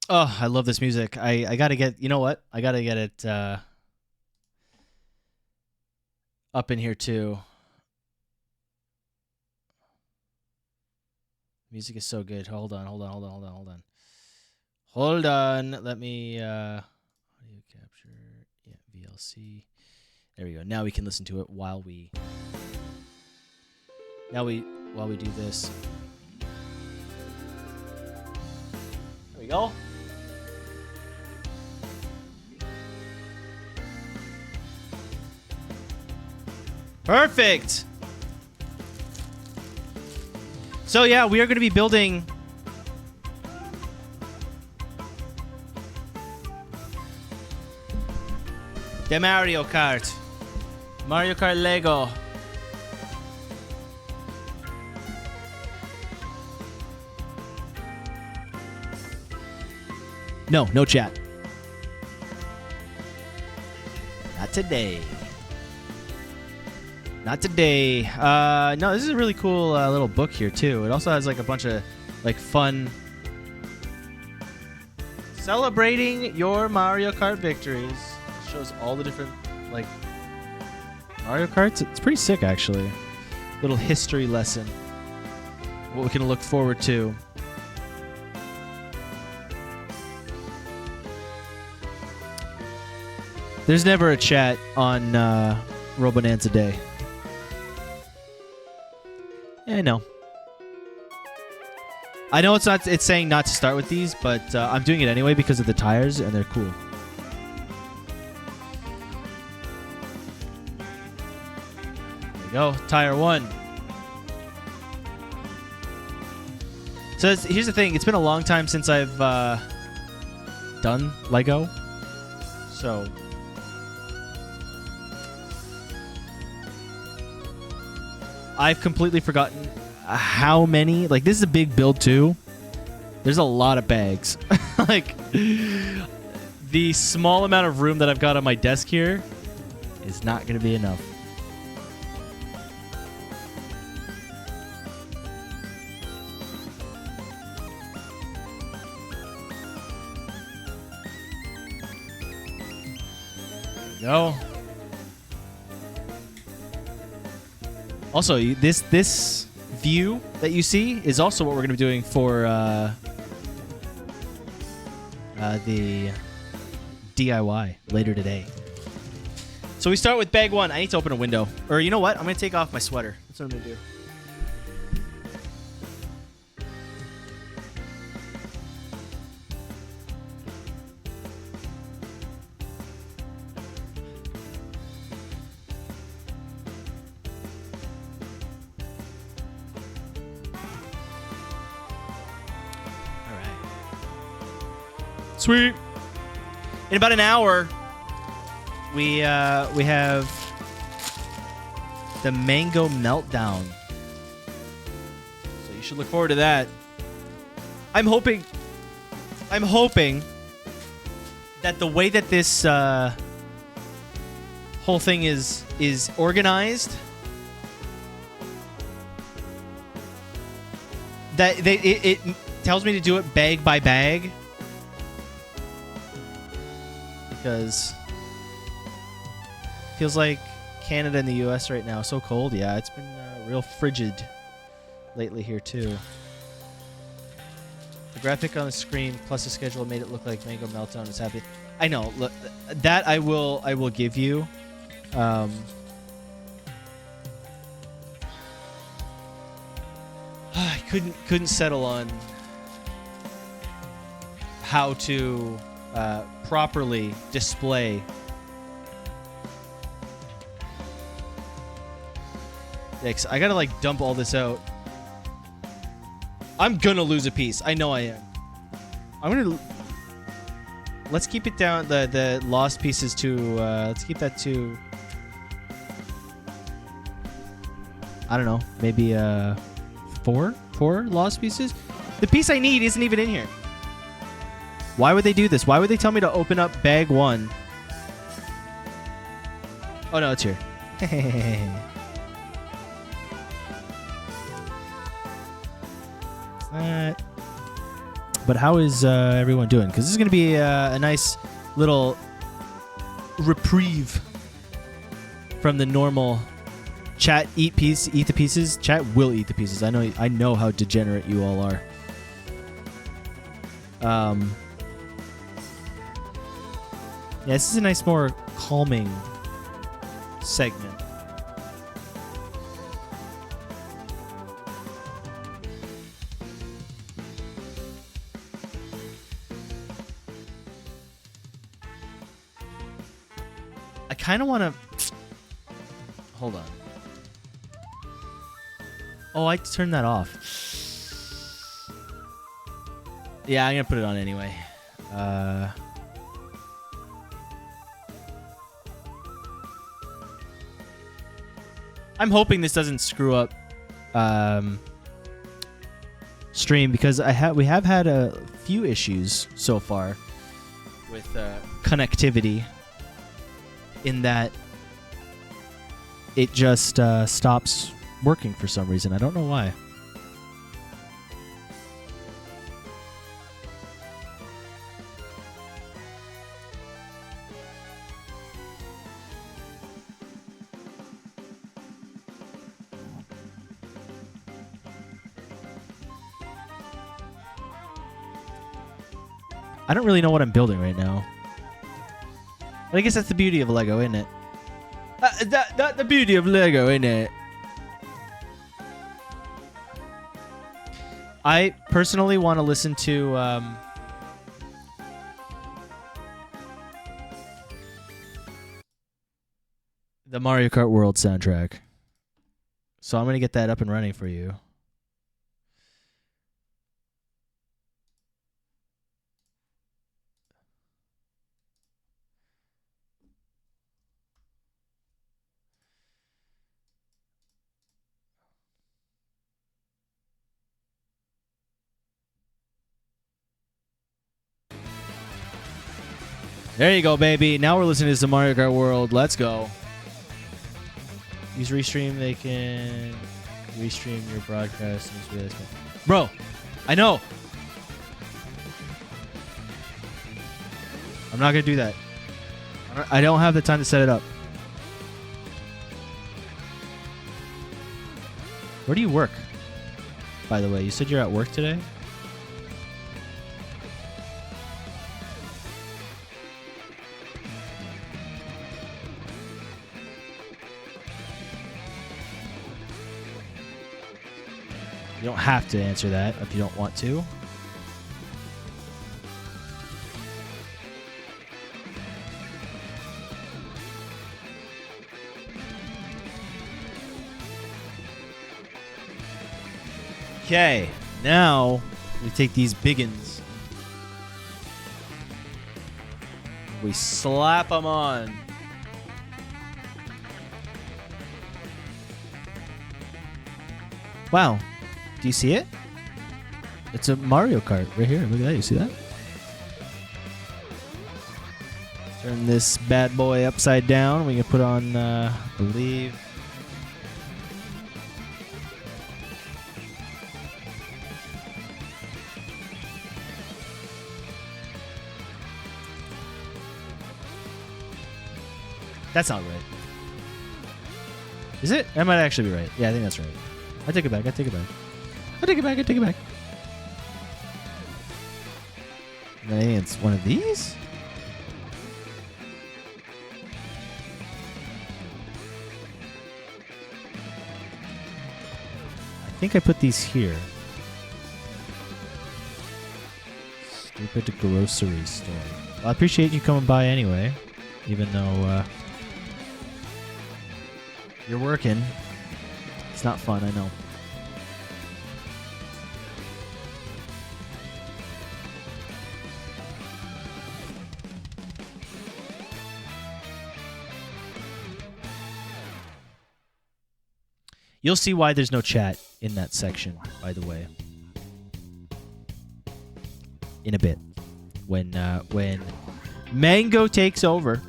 Oh, I love this music. I gotta get. You know what? I gotta get it up in here too. Music is so good. Hold on. Hold on. Let me audio capture. Yeah, VLC. There we go. Now we can listen to it while we do this. There we go. Perfect. So yeah, we are going to be building the Mario Kart Lego. No chat. Not today. Not today. No, this is a really cool little book here too. It also has like a bunch of like fun celebrating your Mario Kart victories. It shows all the different like Mario Karts. It's pretty sick actually. Little history lesson. What we can look forward to. There's never a chat on Robonanza Day. Yeah, I know. I know it's saying not to start with these, but I'm doing it anyway because of the tires, and they're cool. There we go. Tire 1. So here's the thing. It's been a long time since I've done Lego. So I've completely forgotten how many. Like, this is a big build, too. There's a lot of bags. Like, the small amount of room that I've got on my desk here is not going to be enough. There we go. Also, this view that you see is also what we're going to be doing for the DIY later today. So we start with bag 1. I need to open a window. Or you know what? I'm going to take off my sweater. That's what I'm going to do. Sweet. In about an hour, we have the Mango Meltdown. So you should look forward to that. I'm hoping that the way that this whole thing is organized, that it tells me to do it bag by bag. Because it feels like Canada and the U.S. right now. So cold. Yeah, it's been real frigid lately here, too. The graphic on the screen plus the schedule made it look like Mango Meltdown is happy. I know. Look, that I will give you. I couldn't settle on how to properly display I gotta like dump all this out. I'm gonna lose a piece. I know I am. Let's keep it down, the lost pieces to let's keep that to, I don't know, maybe 4 lost pieces. The piece I need isn't even in here. Why would they do this? Why would they tell me to open up bag 1? Oh, no, it's here. But how is everyone doing? Because this is going to be a nice little reprieve from the normal chat. Eat the pieces. Chat will eat the pieces. I know how degenerate you all are. Yeah, this is a nice, more calming segment. I kind of want to... Hold on. Oh, I turned that off. Yeah, I'm going to put it on anyway. I'm hoping this doesn't screw up stream, because we have had a few issues so far with connectivity, in that it just stops working for some reason. I don't know why. I don't really know what I'm building right now. But I guess that's the beauty of Lego, isn't it? That's the beauty of Lego, isn't it? I personally want to listen to the Mario Kart World soundtrack. So I'm going to get that up and running for you. There you go, baby. Now we're listening to some Mario Kart World. Let's go. Use Restream. They can restream your broadcast. Bro, I know. I'm not going to do that. I don't have the time to set it up. Where do you work? By the way, you said you're at work today? You don't have to answer that if you don't want to. Okay, now we take these biggins. We slap them on. Wow. Do you see it? It's a Mario Kart right here. Look at that. You see that? Turn this bad boy upside down. We can put on, I believe... That's not right. Is it? That might actually be right. Yeah, I think that's right. I take it back. I take it back. I take it back. I take it back. I think it's one of these? I think I put these here. Stupid grocery store. Well, I appreciate you coming by anyway, even though you're working. It's not fun, I know. You'll see why there's no chat in that section, by the way. In a bit. When Mango takes over.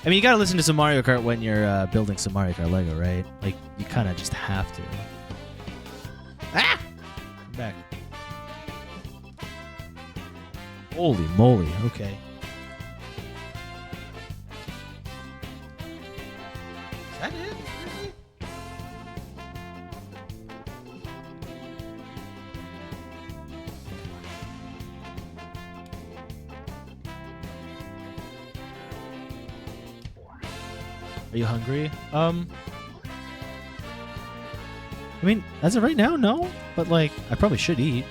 I mean, you gotta listen to some Mario Kart when you're building some Mario Kart Lego, right? Like, you kind of just have to. Ah! I'm back. Holy moly, okay. Is that it? Really? Are you hungry? I mean, as of right now, no. But, like, I probably should eat.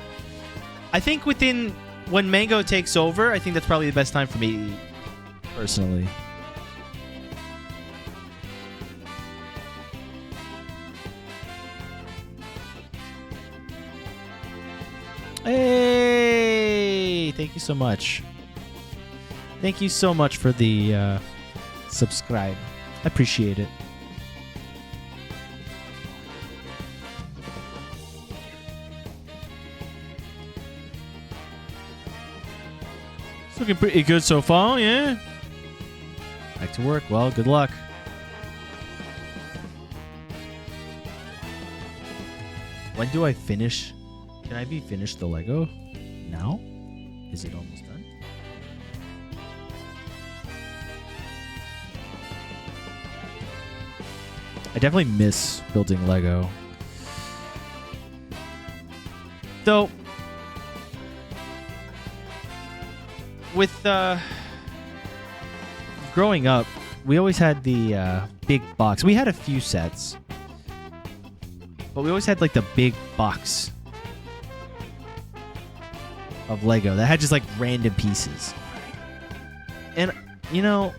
I think when Mango takes over, I think that's probably the best time for me to eat, personally. Hey! Thank you so much. Thank you so much for the subscribe. I appreciate it. It's looking pretty good so far, yeah? Back to work. Well, good luck. When do I finish? Can I be finished the Lego now? Is it almost done? I definitely miss building Lego. Though, with growing up, we always had the big box. We had a few sets, but we always had like the big box of Lego that had just like random pieces. And, you know,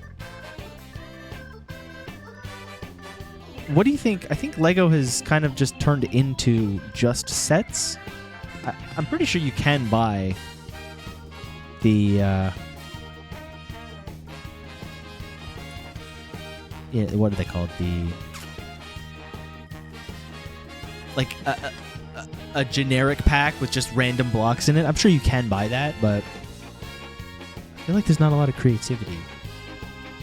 what do you think? I think Lego has kind of just turned into just sets. I'm pretty sure you can buy the yeah, what are they called? The like a generic pack with just random blocks in it. I'm sure you can buy that, but I feel like there's not a lot of creativity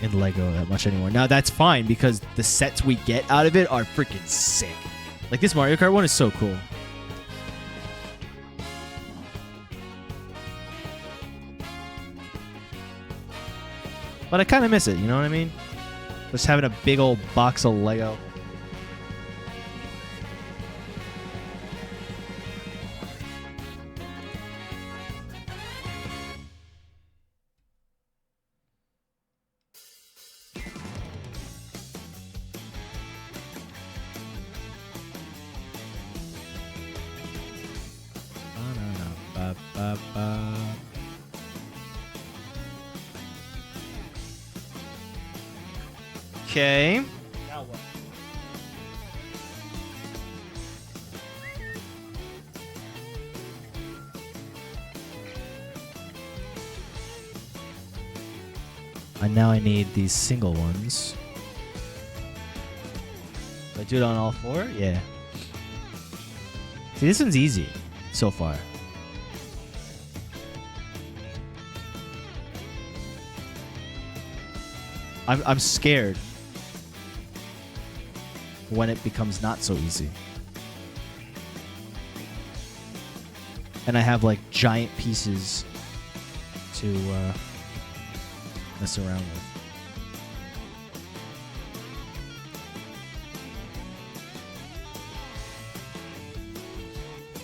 in Lego that much anymore. Now that's fine because the sets we get out of it are freaking sick. Like this Mario Kart one is so cool. But I kind of miss it, you know what I mean? Just having a big old box of Lego. Okay. Now what? And now I need these single ones. Do I do it on all four? Yeah. See, this one's easy so far. I'm scared when it becomes not so easy. And I have like giant pieces to mess around with.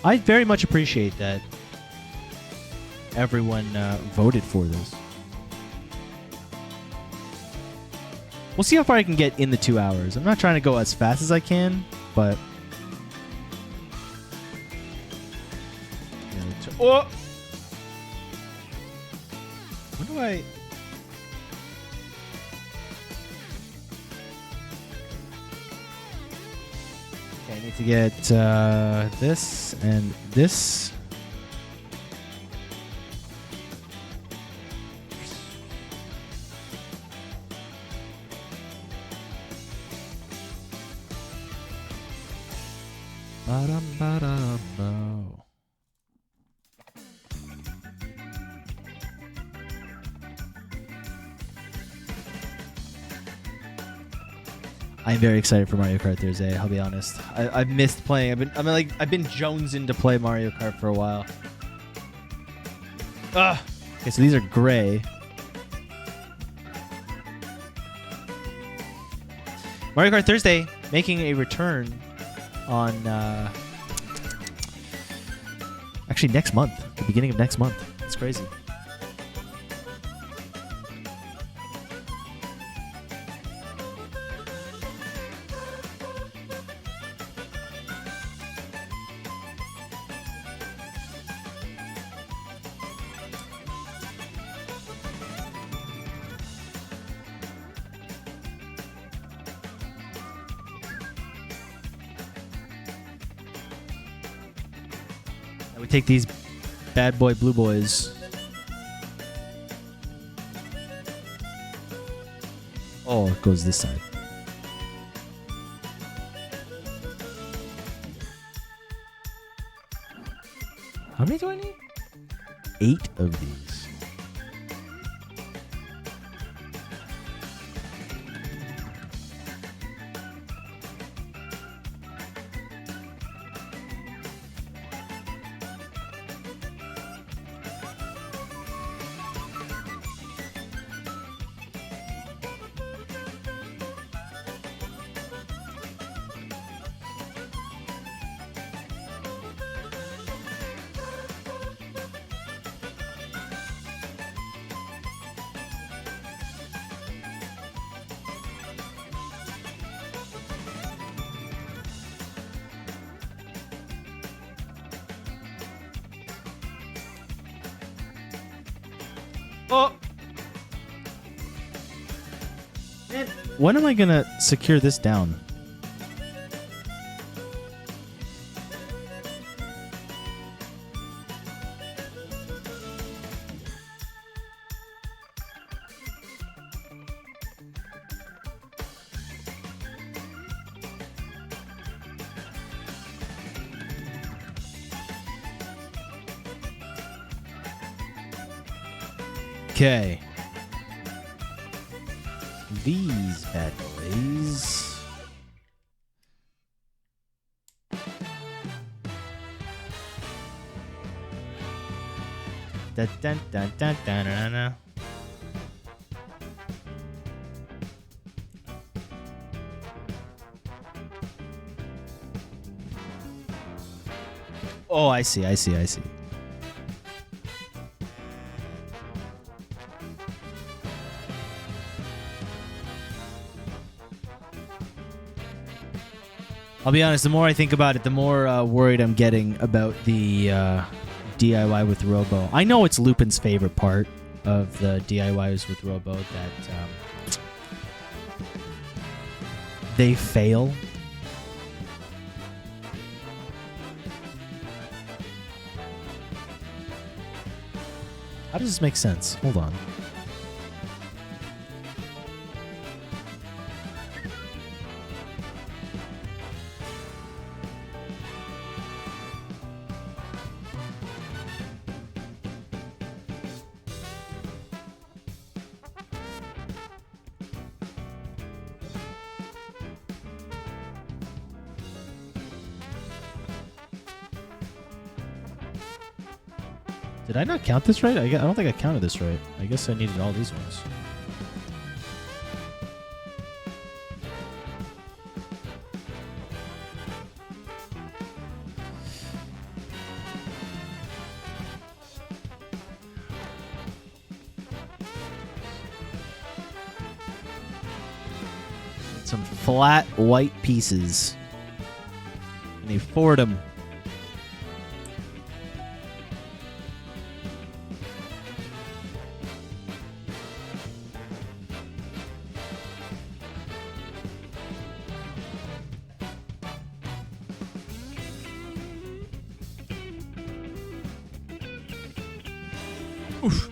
I very much appreciate that everyone voted for this. We'll see how far I can get in the 2 hours. I'm not trying to go as fast as I can, but... Oh! When do I... Okay, I need to get this and this. Ba-dum-ba-dum-bo. I'm very excited for Mario Kart Thursday. I'll be honest. I've missed playing. I've been jonesing to play Mario Kart for a while. Ugh. Okay, so these are gray. Mario Kart Thursday making a return on actually next month, the beginning of next month. It's crazy. We take these bad boy blue boys. Oh, it goes this side. How many do I need? 8 of these. Oh! Man, when am I gonna secure this down? Okay. These bad boys. Dun, dun, dun, dun, dun, dun, dun. Oh, I see. I'll be honest, the more I think about it, the more worried I'm getting about the DIY with Robo. I know it's Lupin's favorite part of the DIYs with Robo, that they fail. How does this make sense? Hold on. Did I not count this right? I don't think I counted this right. I guess I needed all these ones. Some flat white pieces. And they forward them. Oof.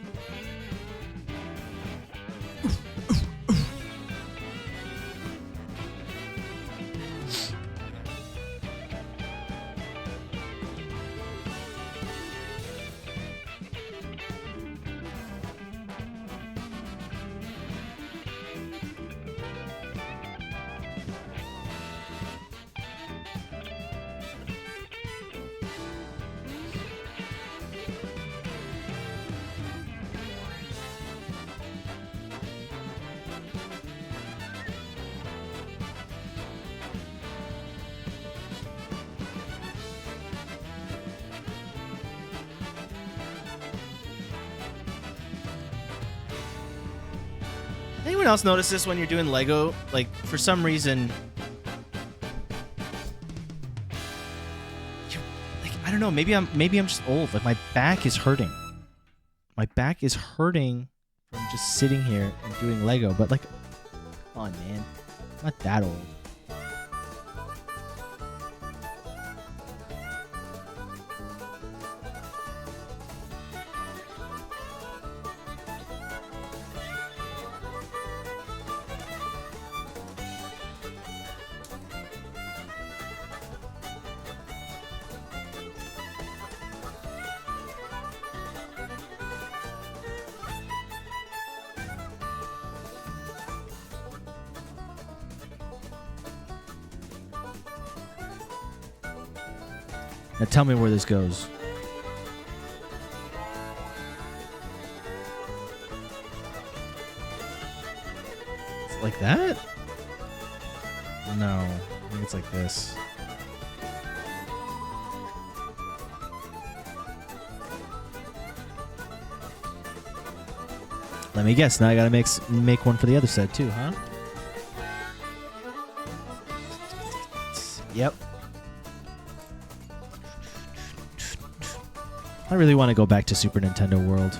Anyone else notice this when you're doing Lego? Like, for some reason, like, I don't know. Maybe I'm just old. Like, my back is hurting. My back is hurting from just sitting here and doing Lego. But like, come on, man, I'm not that old. Now tell me where this goes. It's like that? No, I think it's like this. Let me guess. Now I gotta make one for the other side too, huh? Yep. I really want to go back to Super Nintendo World.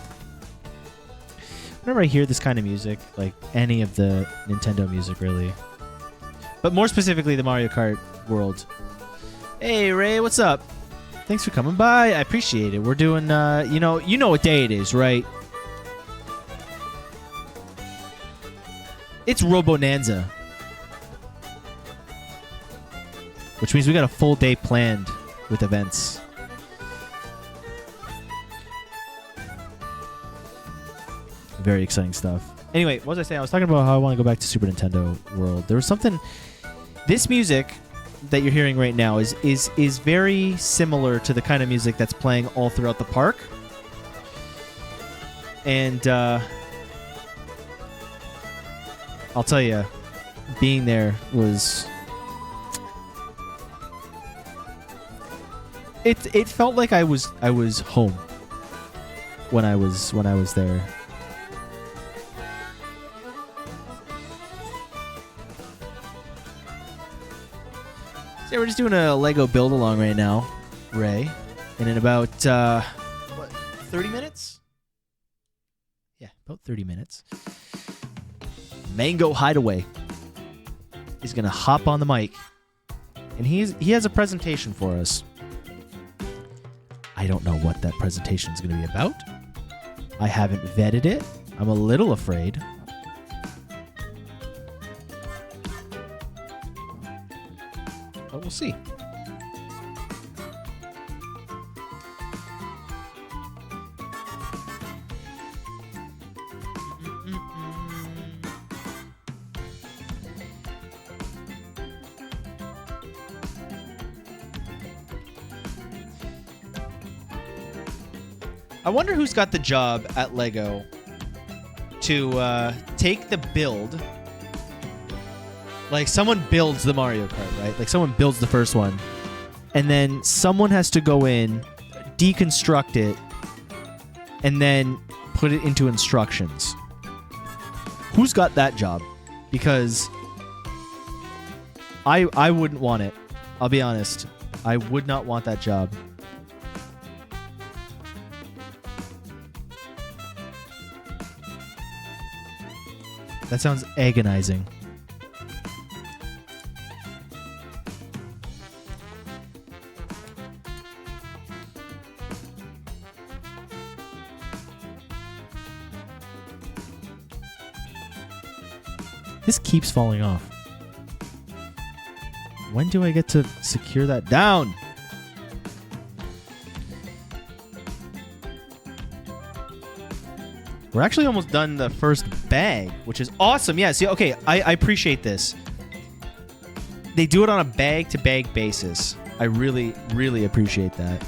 Whenever I hear this kind of music, like any of the Nintendo music really, but more specifically the Mario Kart World. Hey Ray, what's up? Thanks for coming by. I appreciate it. We're doing, you know what day it is, right? It's Robonanza, which means we got a full day planned with events. Very exciting stuff. Anyway, what was I saying? I was talking about how I want to go back to Super Nintendo World. There was something. This music that you're hearing right now is very similar to the kind of music that's playing all throughout the park. And I'll tell you, being there was. It felt like I was home when I was there. So yeah, we're just doing a Lego build along right now, Ray. And in about 30 minutes? Yeah, about 30 minutes. Mango Hideaway is gonna hop on the mic, and he has a presentation for us. I don't know what that presentation is gonna be about. I haven't vetted it. I'm a little afraid. But we'll see. I wonder who's got the job at Lego to take the build. Like, someone builds the Mario Kart, right? Like, someone builds the first one. And then someone has to go in, deconstruct it, and then put it into instructions. Who's got that job? Because I wouldn't want it. I'll be honest. I would not want that job. That sounds agonizing. This keeps falling off. When do I get to secure that down? We're actually almost done the first bag, which is awesome. Yeah, see, okay, I appreciate this. They do it on a bag-to-bag basis. I really, really appreciate that.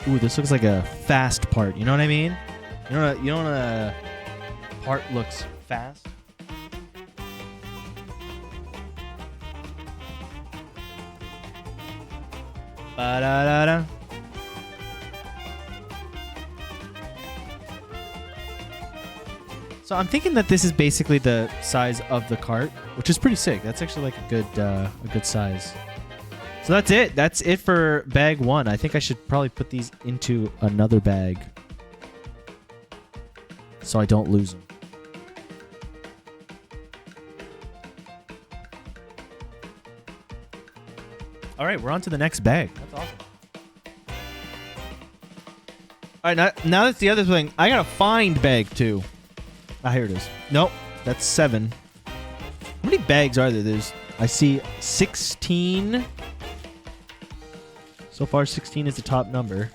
Ooh, this looks like a fast part. You know what I mean? You know when a part looks fast? Ba-da-da-da. So I'm thinking that this is basically the size of the cart, which is pretty sick. That's actually like a good size. So that's it. That's it for bag 1. I think I should probably put these into another bag so I don't lose them. All right, we're on to the next bag. That's awesome. All right, now that's the other thing. I gotta find bag 2. Ah, here it is. Nope, that's 7. How many bags are there? I see 16. So far, 16 is the top number.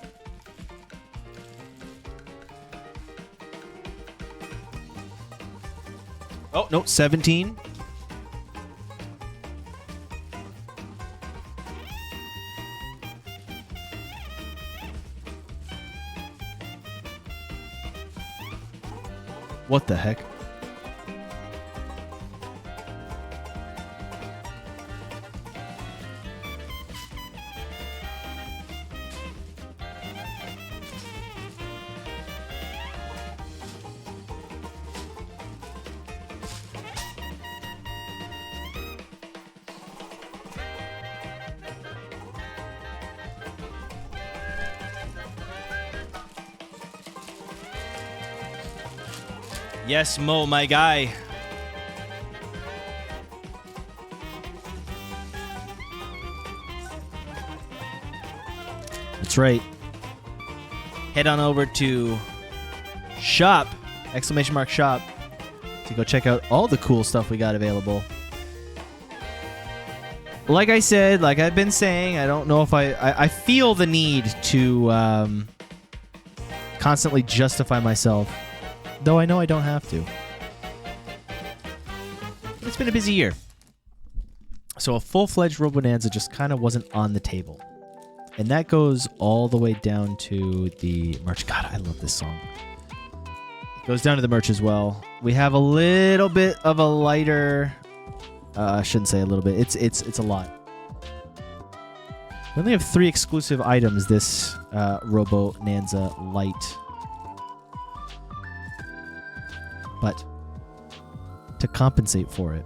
Oh, no, 17. What the heck? Yes, Mo, my guy. That's right. Head on over to shop, !shop, to go check out all the cool stuff we got available. Like I said, like I've been saying, I don't know if I feel the need to constantly justify myself. Though I know I don't have to. It's been a busy year. So a full-fledged Robonanza just kind of wasn't on the table. And that goes all the way down to the merch. God, I love this song. It goes down to the merch as well. We have a little bit of a lighter... I shouldn't say a little bit. It's a lot. We only have 3 exclusive items this Robonanza Light. But to compensate for it,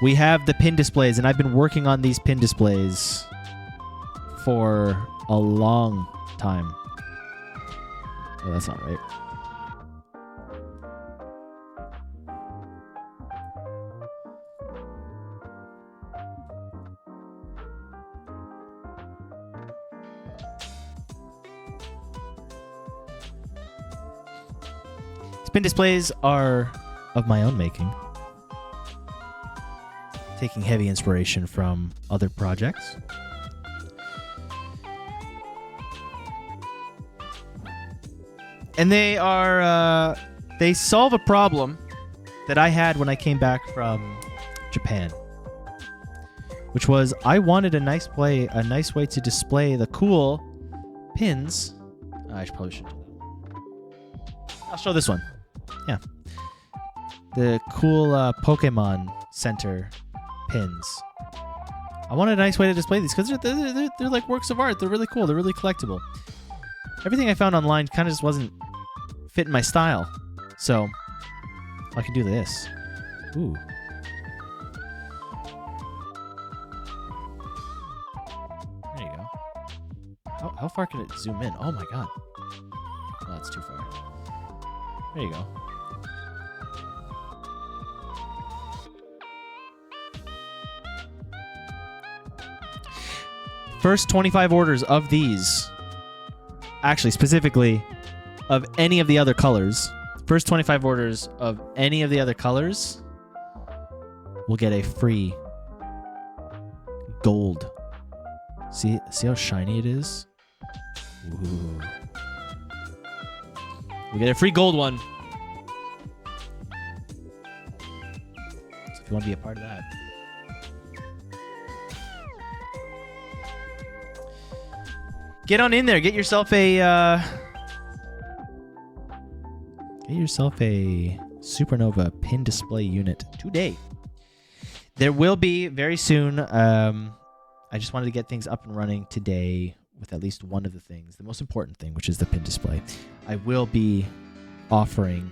we have the pin displays, and I've been working on these pin displays for a long time. Oh, that's not right. Pin displays are of my own making, taking heavy inspiration from other projects. And they are they solve a problem that I had when I came back from Japan, which was I wanted a nice way to display the cool pins. I probably should do that. I'll show this one. Yeah. The cool Pokemon Center pins. I wanted a nice way to display these because they're like works of art. They're really cool. They're really collectible. Everything I found online kind of just wasn't fitting my style. So I can do this. Ooh. There you go. How far can it zoom in? Oh my god. Oh, that's too far. There you go. First 25 orders of these, actually specifically of any of the other colors, first 25 orders of any of the other colors will get a free gold. See how shiny it is? Ooh. We get a free gold one. So if you want to be a part of that. Get on in there. Get yourself a Supernova pin display unit today. There will be very soon. I just wanted to get things up and running today with at least one of the things, the most important thing, which is the pin display. I will be offering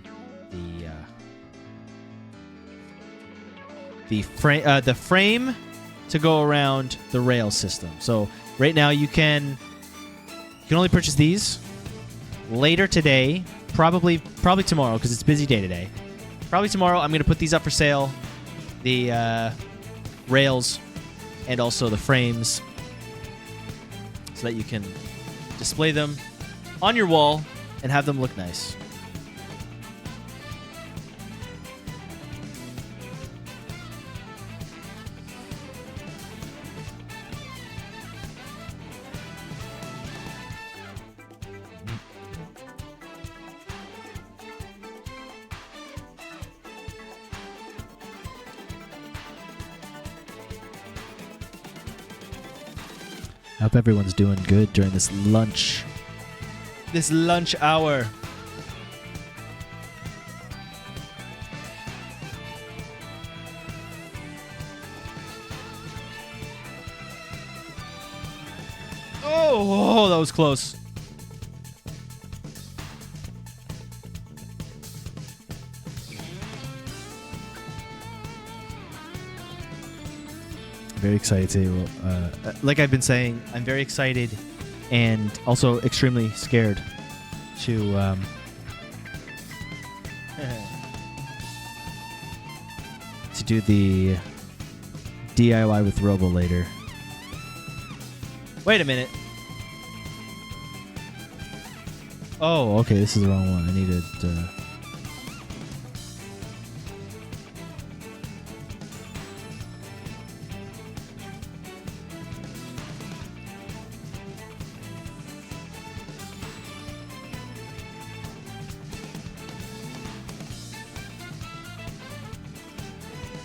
the frame to go around the rail system. So right now you can only purchase these. Later today, probably tomorrow, because it's a busy day today. Probably tomorrow, I'm going to put these up for sale. The rails and also the frames, so that you can display them on your wall and have them look nice. I hope everyone's doing good during this lunch hour. Oh, that was close. Very excited to, like I've been saying, I'm very excited and also extremely scared to to do the DIY with Robo later. Wait a minute. Oh, okay, this is the wrong one. I needed...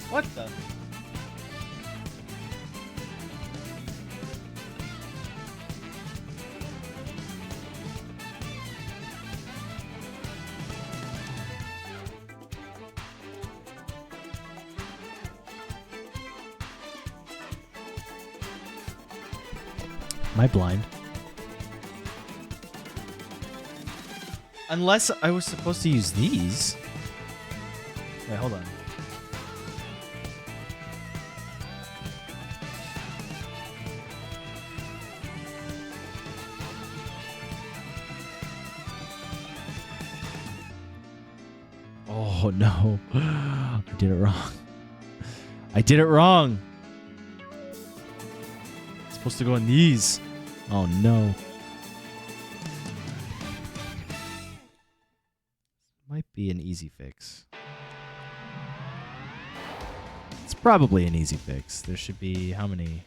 What the? Am I blind? Unless I was supposed to use these. Wait, hold on. Oh no, I did it wrong. I did it wrong. It's supposed to go on these. Oh no. Might be an easy fix. It's probably an easy fix. There should be how many?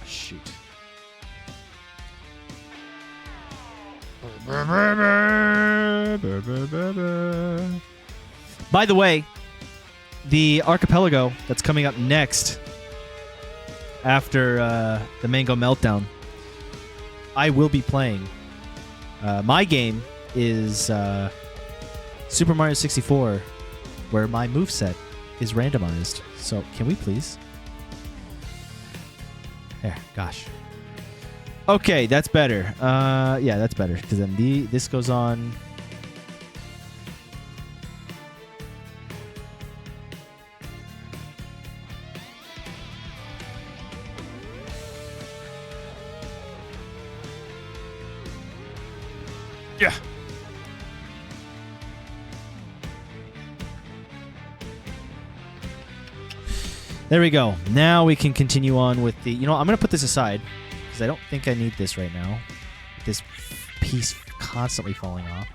Shoot. By the way, the archipelago that's coming up next after the Mango Meltdown, I will be playing. My game is Super Mario 64, where my moveset is randomized. So can we please? There, gosh. Okay, that's better. Yeah, that's better, because then this goes on. Yeah. There we go. Now we can continue on with the... You know, I'm going to put this aside, because I don't think I need this right now. This piece constantly falling off.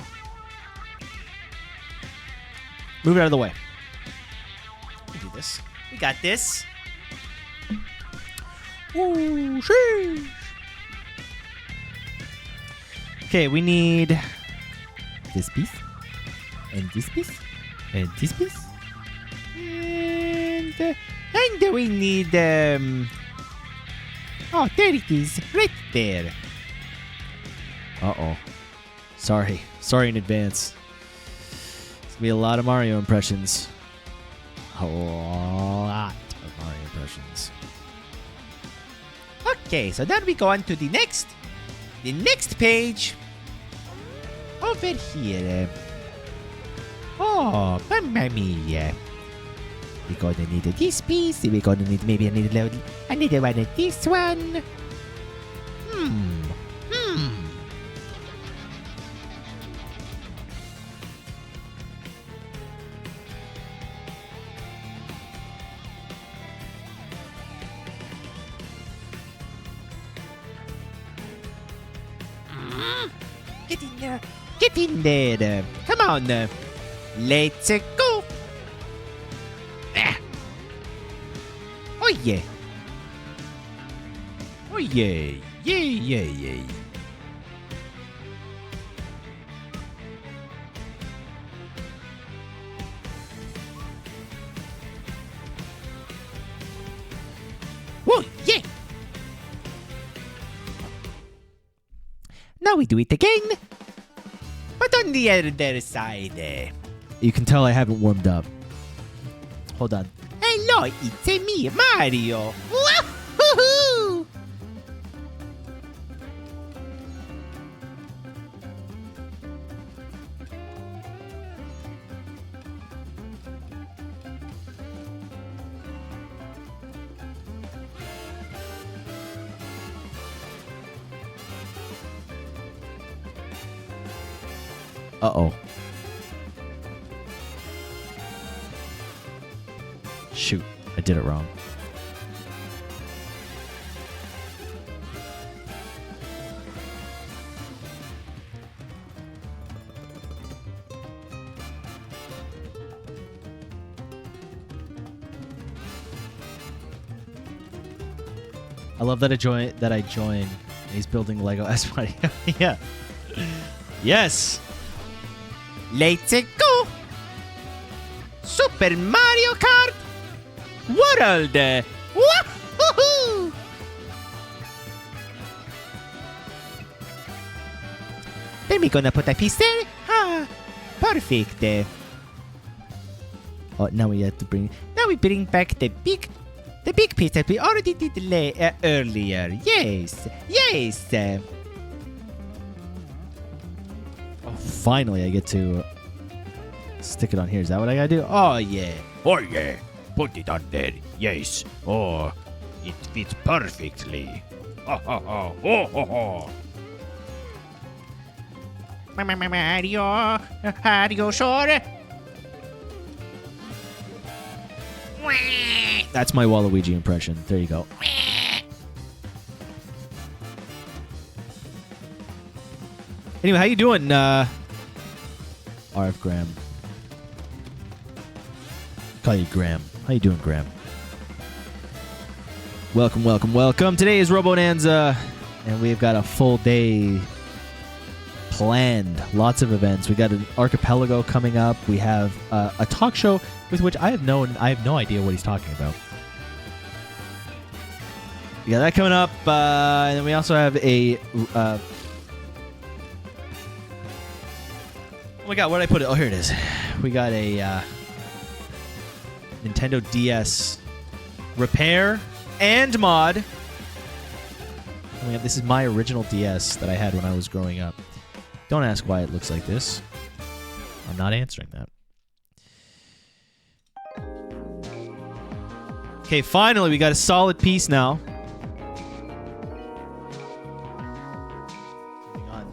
Move it out of the way. We can do this. We got this. Ooh, sheesh. Okay, we need this piece, and this piece, and this piece, And we need oh, there it is, right there. Uh-oh. Sorry in advance. It's gonna be a lot of Mario impressions. A lot of Mario impressions. Okay, so then we go on to the next page. Over here. Oh, mamma mia. We're gonna need this piece. We're gonna need maybe another one of this one. Get in there. Get in there. Come on. Let's go. Ah. Oh, yeah. Oh, yeah. Yeah. Oh, yeah. Now we do it again. But on the other side. You can tell I haven't warmed up. Hold on. Hello, it's me, Mario. Woohoo! Uh-oh. Shoot, I did it wrong. I love that I join. He's building Lego S-Money. Yeah. Yes. Let's go. Super Mario Kart World. Woohoo! Then we're gonna put a piece there. Ah, perfect. Oh, now we have to bring. Now we bring back the big piece that we already did earlier. Yes. Oh, finally, I get to stick it on here. Is that what I gotta do? Oh yeah. Oh yeah, put it on there. Yes. Oh, it fits perfectly. Ha ha ha. Oh ho ho. Mario, sure. That's my Waluigi impression. There you go. Anyway, how you doing, RF Graham? Call you Graham. How you doing, Graham? Welcome. Today is Robonanza, and we've got a full day planned. Lots of events. We got an archipelago coming up. We have a talk show with which I have no idea what he's talking about. We got that coming up, and then we also have a. Oh my God! Where did I put it? Oh, here it is. We got a Nintendo DS repair and mod. And this is my original DS that I had when I was growing up. Don't ask why it looks like this. I'm not answering that. Okay, finally, we got a solid piece now.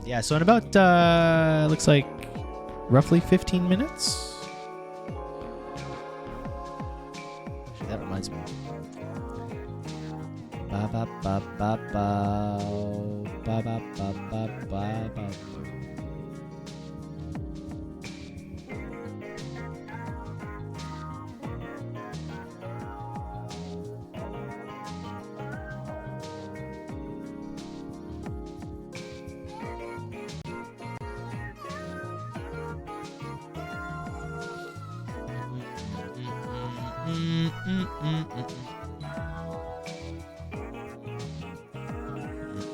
Yeah, so in about, looks like roughly 15 minutes. Actually, that reminds me. Ba ba ba ba ba ba ba ba ba ba ba. Mm, mm, mm, mm,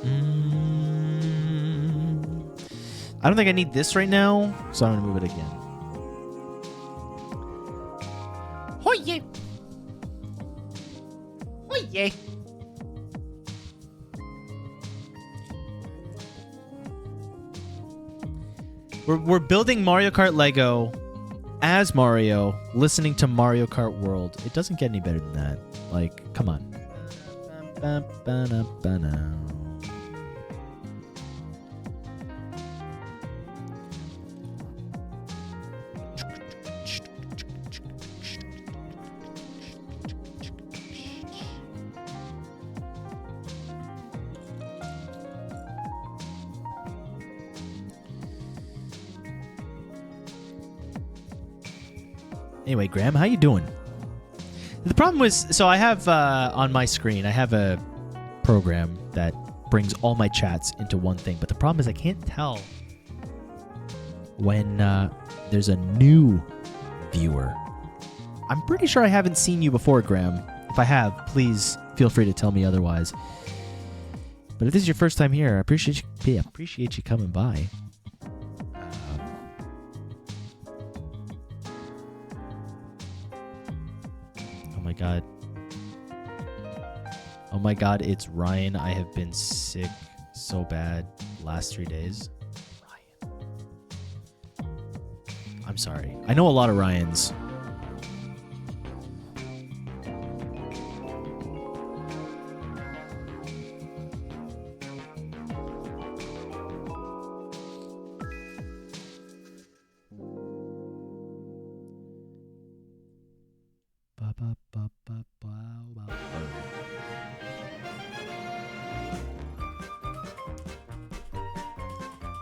mm. I don't think I need this right now, so I'm gonna move it again. Oh yeah. Oh yeah. We're building Mario Kart Lego as Mario, listening to Mario Kart World. It doesn't get any better than that. Like, come on. Anyway, Graham, how you doing? The problem was, so I have on my screen, I have a program that brings all my chats into one thing. But the problem is I can't tell when there's a new viewer. I'm pretty sure I haven't seen you before, Graham. If I have, please feel free to tell me otherwise. But if this is your first time here, I appreciate you coming by. God. Oh my God, it's Ryan. I have been sick so bad last 3 days. Ryan. I'm sorry. I know a lot of Ryans.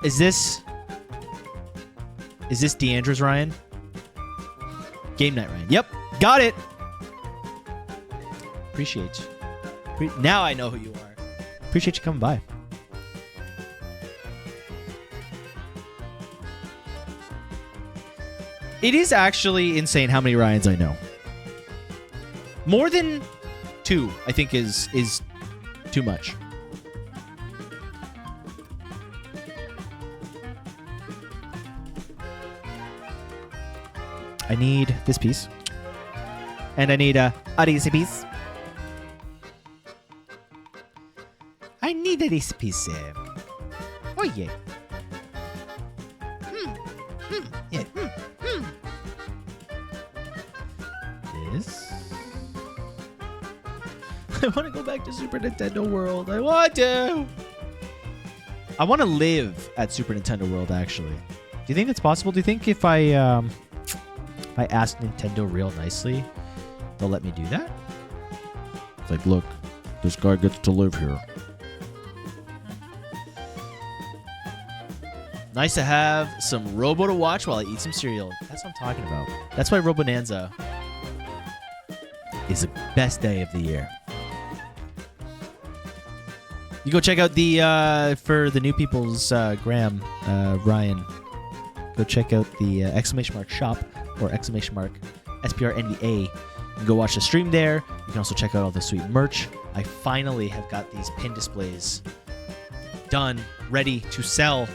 Is this Deandra's Ryan? Game night Ryan. Yep, got it. Appreciate you. Now I know who you are. Appreciate you coming by. It is actually insane how many Ryans I know. More than 2, I think, is too much. I need this piece. And I need a this piece. I need this piece. Oh yeah. Yeah. This. I want to go back to Super Nintendo World. I want to. I want to live at Super Nintendo World, actually. Do you think that's possible? Do you think if I ask Nintendo real nicely, they'll let me do that? It's like, look, this guy gets to live here. Nice to have some Robo to watch while I eat some cereal. That's what I'm talking about. That's why Robonanza is the best day of the year. You go check out the, for the new people's, Graham, Ryan, go check out the exclamation mark shop or exclamation mark SPRNVA. You can go watch the stream there. You can also check out all the sweet merch. I finally have got these pin displays done, ready to sell.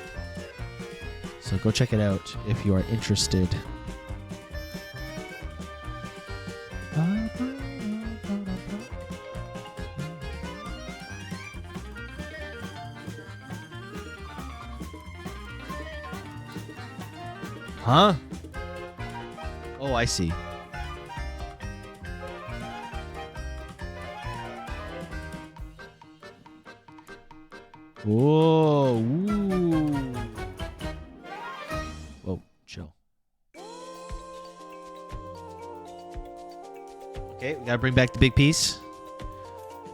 So go check it out if you are interested. Huh? Oh, I see. Whoa. Ooh. Whoa, chill. Okay, we gotta bring back the big piece.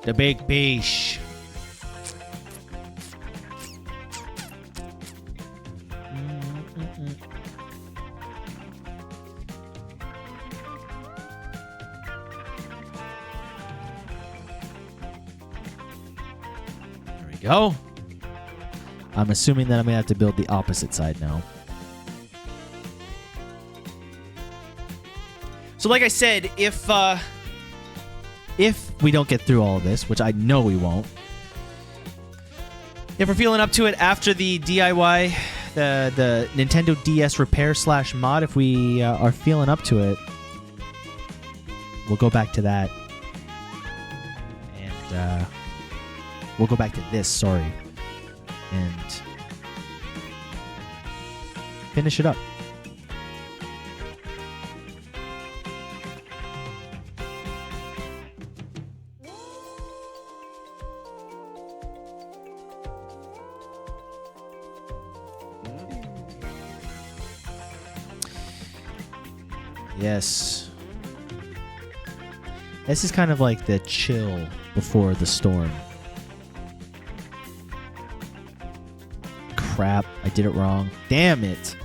The big piece. There we go. I'm assuming that I'm gonna have to build the So like I said, if we don't get through all of this, which I know we won't, if we're feeling up to it after the DIY, the Nintendo DS repair / mod, if we are feeling up to it, we'll go back to that. And we'll go back to this, sorry. And finish it up. Yes. This is kind of like the chill before the storm. Crap, I did it wrong. Damn it.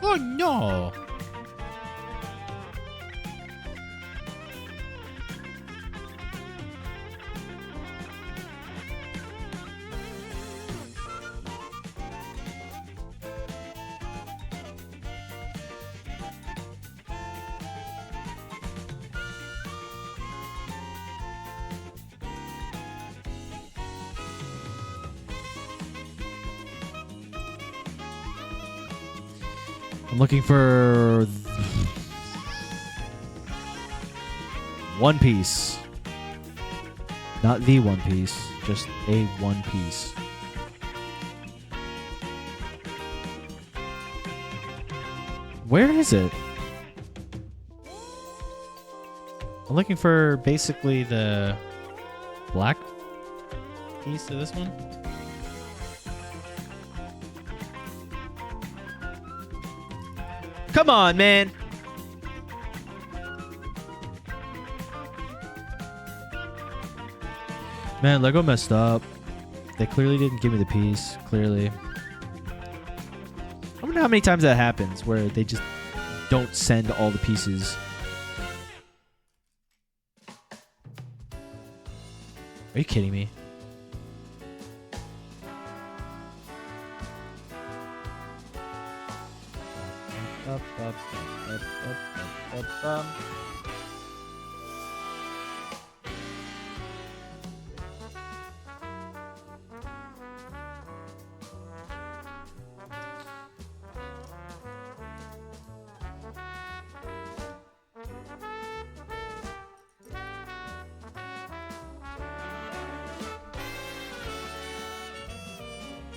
Oh no! I'm looking for One Piece. Not the One Piece, just a One Piece. Where is it? I'm looking for basically the black piece of this one. Come on, man. Man, Lego messed up. They clearly didn't give me the piece. Clearly. I wonder how many times that happens where they just don't send all the pieces. Are you kidding me?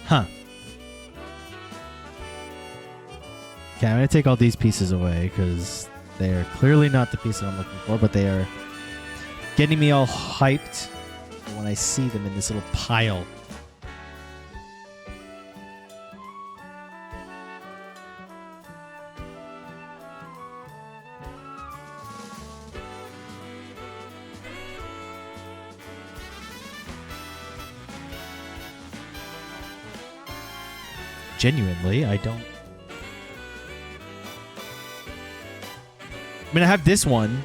Huh. Okay, I'm going to take all these pieces away because they are clearly not the piece that I'm looking for, but they are getting me all hyped when I see them in this little pile. Genuinely, I don't. I mean, I have this one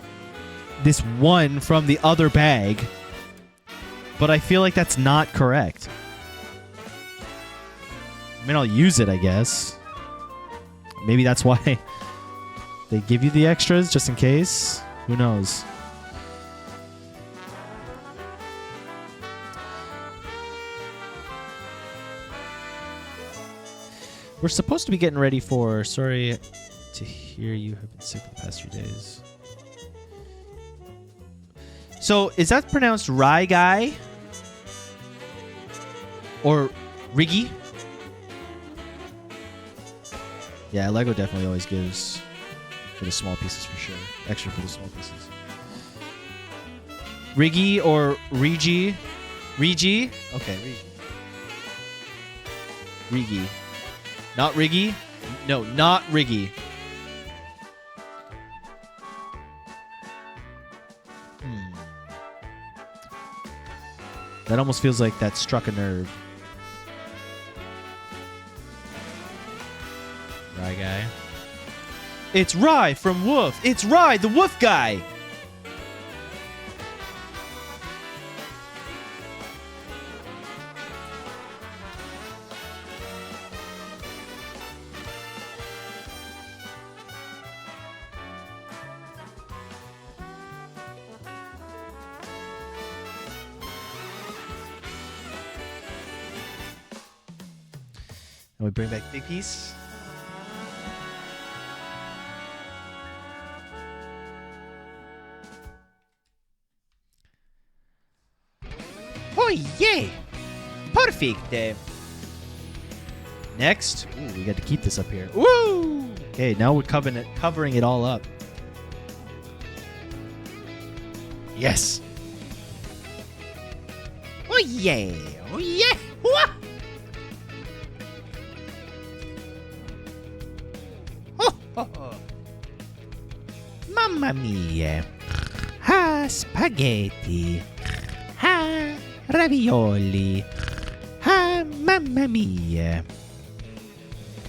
from the other bag, but I feel like that's not correct. I mean, I'll use it, I guess. Maybe that's why they give you the extras, just in case. Who knows? We're supposed to be getting ready for... Sorry to hear you have been sick the past few days. So, is that pronounced Rye Guy? Or Riggy? Yeah, Lego definitely always gives for the small pieces for sure. Extra for the small pieces. Riggy or Rigi? Rigi? Okay, Rigi. Riggy. Not Riggy? No, not Riggy. That almost feels like that struck a nerve. Rye Guy. It's Rye from Woof. It's Rye, the Woof Guy. And we bring back Big Piece. Oh, yeah. Perfect. Next, ooh, we got to keep this up here. Woo! Okay, now we're covering it all up. Yes. Oh, yeah. Oh, yeah. Wah. Oh, oh, oh. Mamma mia. Ha, spaghetti. Ha, ravioli. Ha, mamma mia.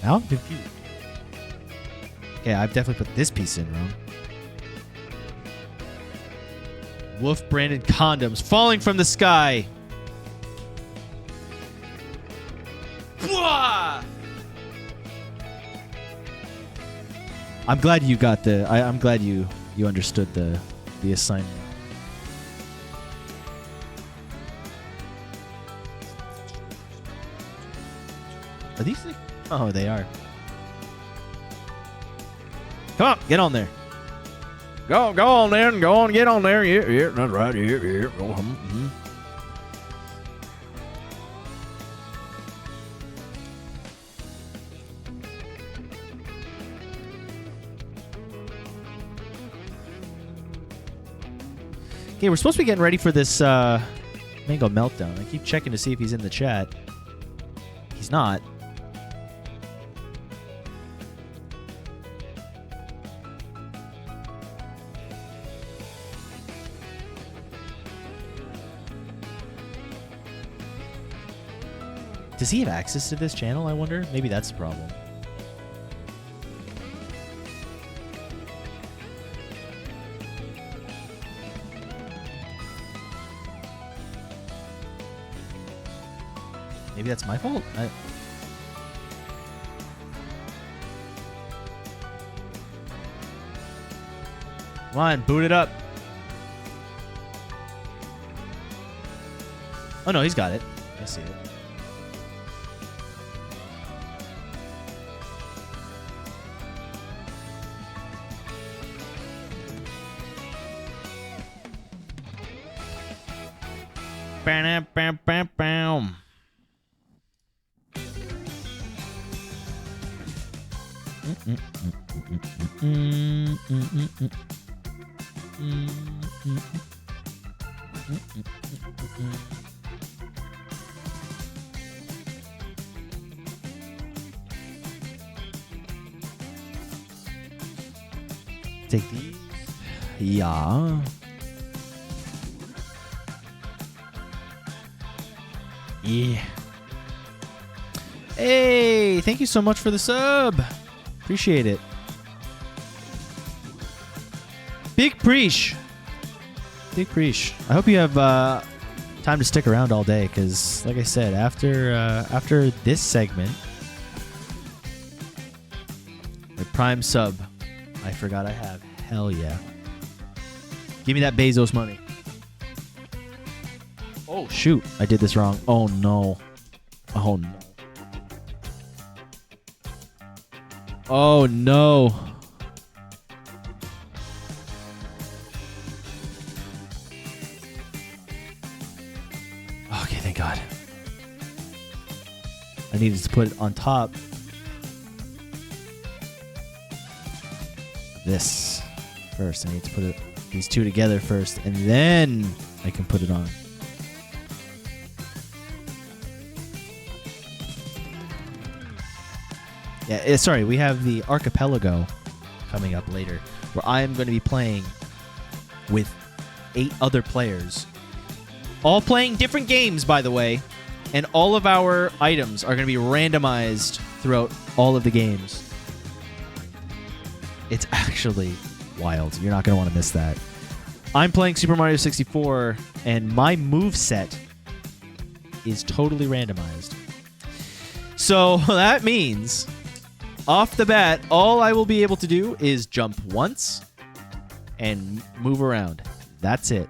Now I'm confused. Okay, I've definitely put this piece in wrong. Wolf branded condoms falling from the sky. Bwah! I'm glad you got the. I'm glad you understood the assignment. Are these things? Oh, they are. Come on, get on there. Go on then. Go on, get on there. Yeah, that's right. Yeah. Go on. Mm-hmm. Okay, we're supposed to be getting ready for this mango meltdown. I keep checking to see if he's in the chat. He's not. Does he have access to this channel, I wonder? Maybe that's the problem. Maybe that's my fault? Come on, boot it up. Oh no, he's got it. I see it. Bam, bam, bam, bam. Take these. Yeah. Yeah. Hey, thank you so much for the sub. Appreciate it. Big Preach. Big Preach. I hope you have time to stick around all day, because, like I said, after this segment, the Prime sub, I forgot I have. Hell yeah. Give me that Bezos money. Oh, shoot. I did this wrong. Oh, no. Oh, no. Oh, no. Okay, thank God. I needed to put it on top of this first. I need to put these two together first, and then I can put it on. Yeah, sorry, we have the Archipelago coming up later, where I am going to be playing with 8 other players, all playing different games, by the way, and all of our items are going to be randomized throughout all of the games. It's actually wild. You're not going to want to miss that. I'm playing Super Mario 64, and my move set is totally randomized. So that means, off the bat, all I will be able to do is jump once and move around. That's it.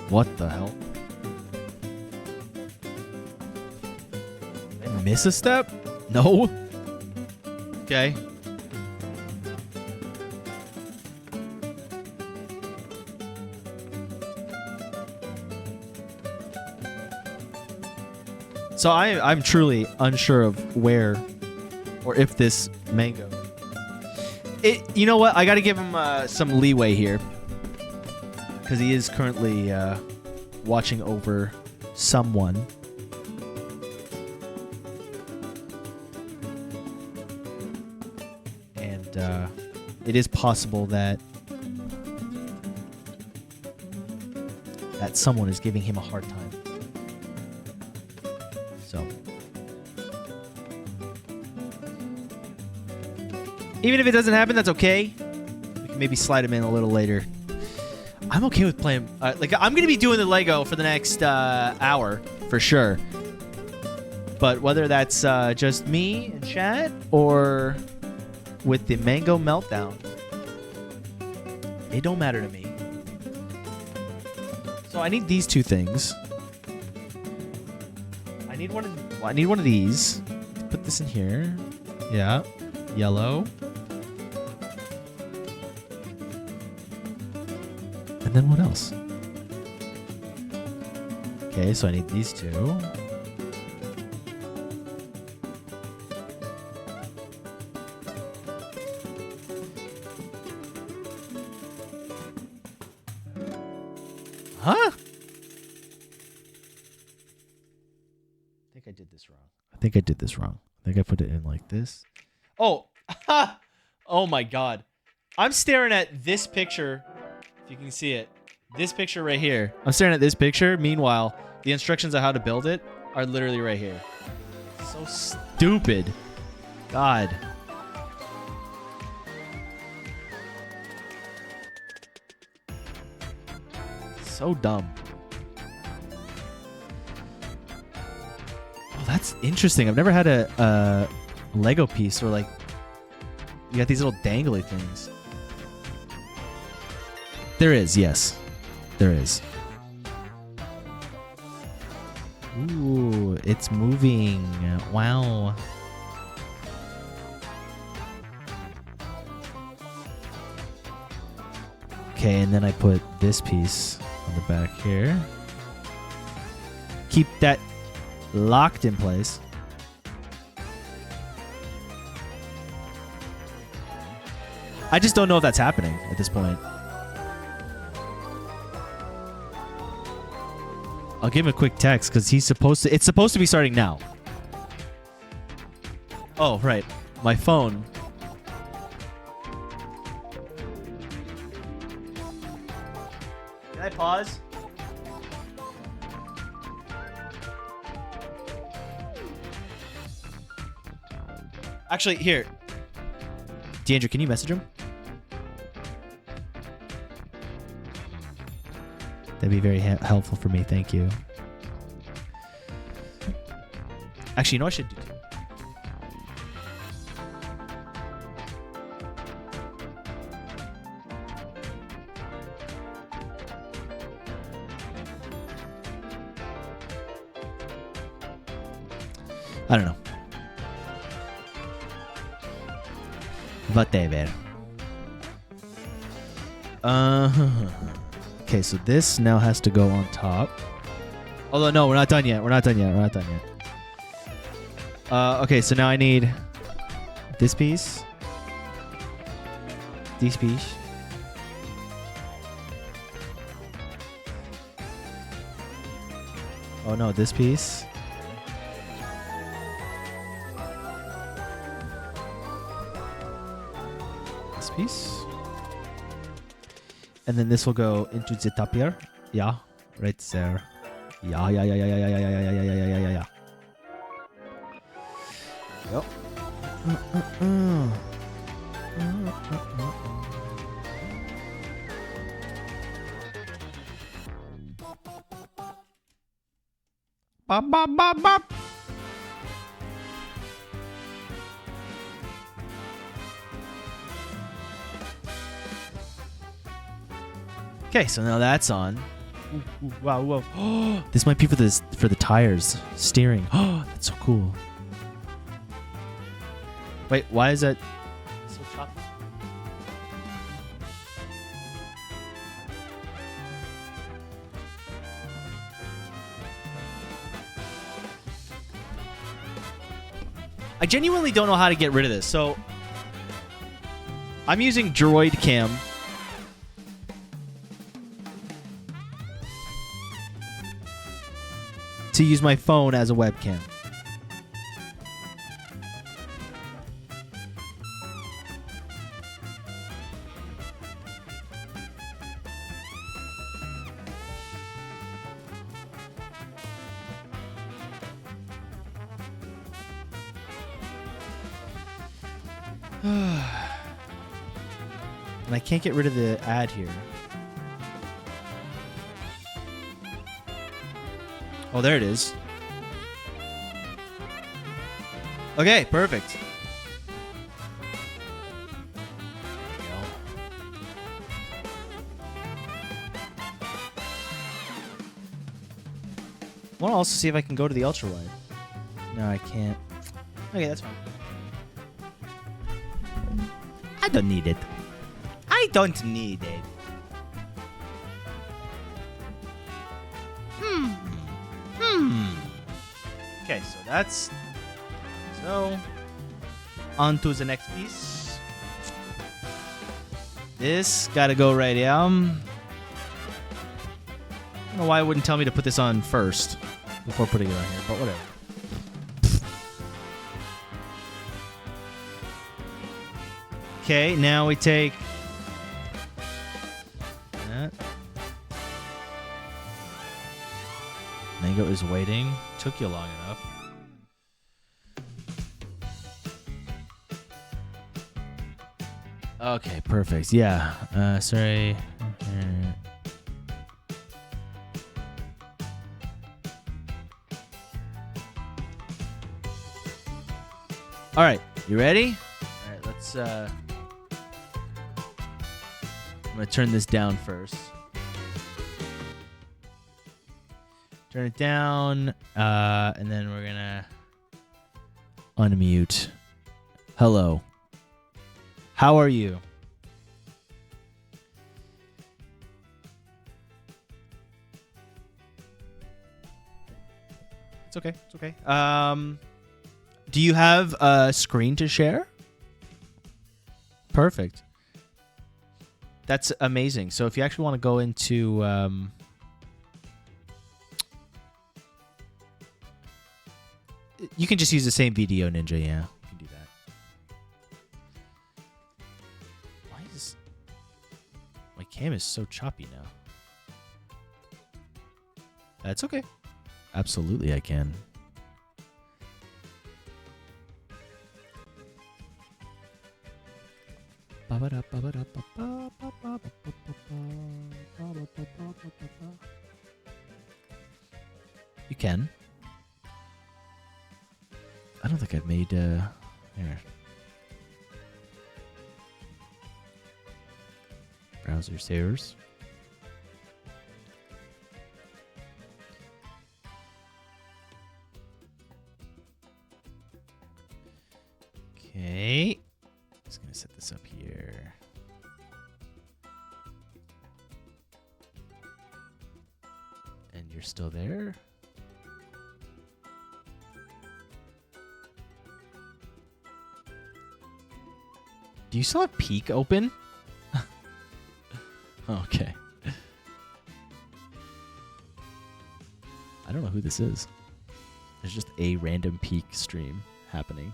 What the hell? Did I miss a step? No. Okay. So I'm truly unsure of where or if this mango. You know what? I got to give him some leeway here because he is currently watching over someone. And it is possible that someone is giving him a hard time. So even if it doesn't happen, that's okay. We can maybe slide him in a little later. I'm okay with playing. Like I'm gonna be doing the Lego for the next hour for sure. But whether that's just me and chat or with the mango meltdown, it don't matter to me. So I need these two things. I need one of these. Put this in here. Yeah. Yellow. And then what else? Okay, so I need these two. Huh? I think I did this wrong. I think I put it in like this. Oh, oh my God. I'm staring at this picture. If you can see it. This picture right here. I'm staring at this picture. Meanwhile, the instructions on how to build it are literally right here. So stupid. God. So dumb. Oh, that's interesting. I've never had a Lego piece where like you got these little dangly things. There is, yes. There is. Ooh, it's moving. Wow. Okay, and then I put this piece on the back here. Keep that locked in place. I just don't know if that's happening at this point. I'll give him a quick text because it's supposed to be starting now. Oh, right. My phone. Can I pause? Actually, here. DeAndre, can you message him? That'd be very helpful for me. Thank you. Actually, you know what I should do? I don't know. Whatever. Okay, so this now has to go on top. Although, no, we're not done yet. Okay, so now I need this piece. This piece. Oh, no, this piece. This piece. And then this will go into the top here. Yeah, right there. Yeah. Yep. Bop, bop, bop, bop. Okay, so now that's on. Wow, whoa. This might be for the tires, steering. Oh, that's so cool. Wait, why is that so choppy? I genuinely don't know how to get rid of this. So I'm using Droid Cam. To use my phone as a webcam. And I can't get rid of the ad here. Oh, there it is. Okay, perfect. I want to also see if I can go to the ultra wide. No, I can't. Okay, that's fine. I don't need it. I don't need it. Okay, so that's... So, on to the next piece. This gotta go right here. I don't know why it wouldn't tell me to put this on first before putting it on here, but whatever. Okay, now we take that. Mango is waiting. Took you long enough. Okay, perfect. Yeah. Sorry. All right, you ready? All right, let's. I'm gonna turn this down first. Turn it down, and then we're gonna unmute. Hello. How are you? It's okay. It's okay. Do you have a screen to share? Perfect. That's amazing. So if you actually want to go into you can just use the same Video Ninja, yeah. You can do that. Why is my cam is so choppy now? That's okay. Absolutely I can. You can. I don't think I've made here. Browser savers. Okay. Just gonna set this up here. And you're still there? Do you still have Peak open? Okay. I don't know who this is. There's just a random Peak stream happening.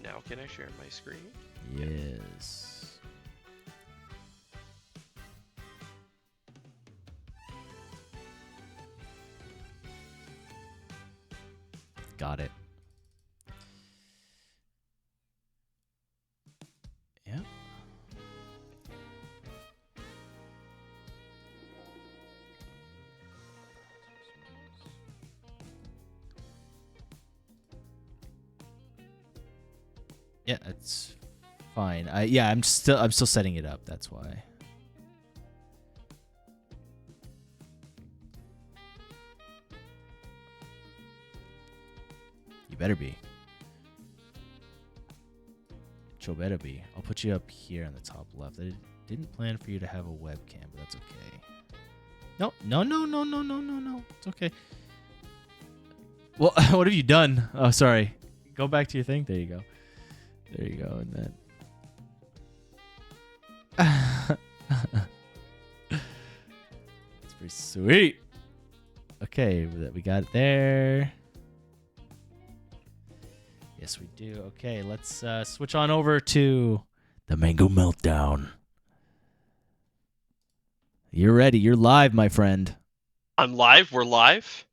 Now can I share my screen? Yes. Got it. Yeah. Yeah, it's fine. I'm still setting it up. That's why. You better be. You better be. I'll put you up here on the top left. I didn't plan for you to have a webcam, but that's okay. No. It's okay. Well, what have you done? Oh, sorry. Go back to your thing. There you go. There you go. And then. It's pretty sweet. Okay, we got it there. Yes, we do. Okay, let's switch on over to the Mango Meltdown. You're ready. You're live, my friend. I'm live. We're live.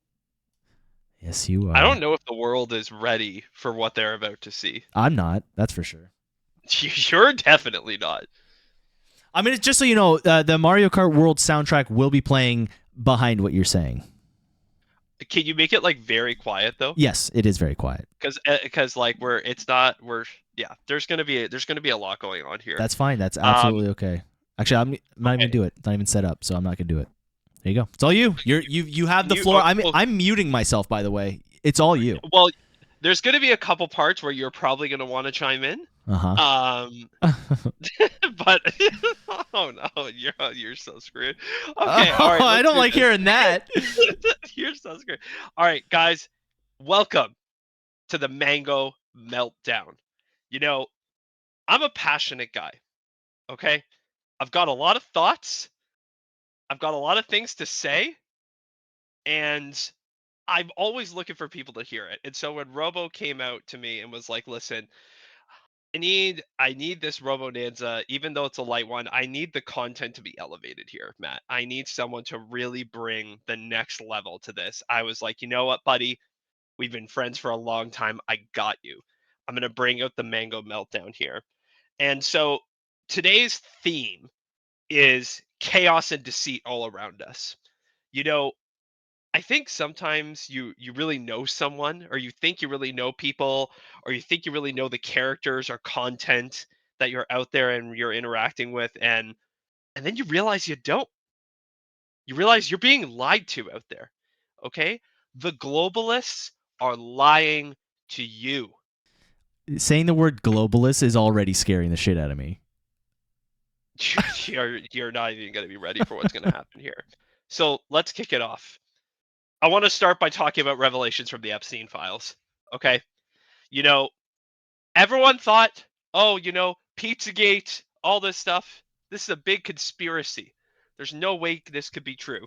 Yes, you are. I don't know if the world is ready for what they're about to see. I'm not. That's for sure. You're definitely not. I mean, just so you know, the Mario Kart World soundtrack will be playing behind what you're saying. Can you make it like very quiet though? Yes, it is very quiet. Because like there's gonna be a lot going on here. That's fine. That's absolutely okay. Actually, I'm not even gonna do it. It's not even set up, so I'm not gonna do it. There you go. It's all you. You have the floor. I'm muting myself, by the way. It's all you. Well, there's gonna be a couple parts where you're probably gonna want to chime in. But oh no, you're so screwed. Okay, all right. I don't like hearing that. You're so screwed. All right, guys, welcome to the Mango Meltdown. You know, I'm a passionate guy. Okay, I've got a lot of thoughts. I've got a lot of things to say, and I'm always looking for people to hear it. And so when Robo came out to me and was like, "Listen, I need this Robo Nanza, even though it's a light one. I need the content to be elevated here, Matt. I need someone to really bring the next level to this." I was like, you know what, buddy? We've been friends for a long time. I got you. I'm gonna bring out the Mango Meltdown here. And so today's theme is chaos and deceit all around us. You know, I think sometimes you really know someone, or you think you really know people, or you think you really know the characters or content that you're out there and you're interacting with, and then you realize you don't. You realize you're being lied to out there. Okay? The globalists are lying to you. Saying the word globalist is already scaring the shit out of me. You're not even going to be ready for what's going to happen here. So let's kick it off. I want to start by talking about revelations from the Epstein files. Okay. You know, everyone thought, oh, Pizzagate, all this stuff. This is a big conspiracy. There's no way this could be true.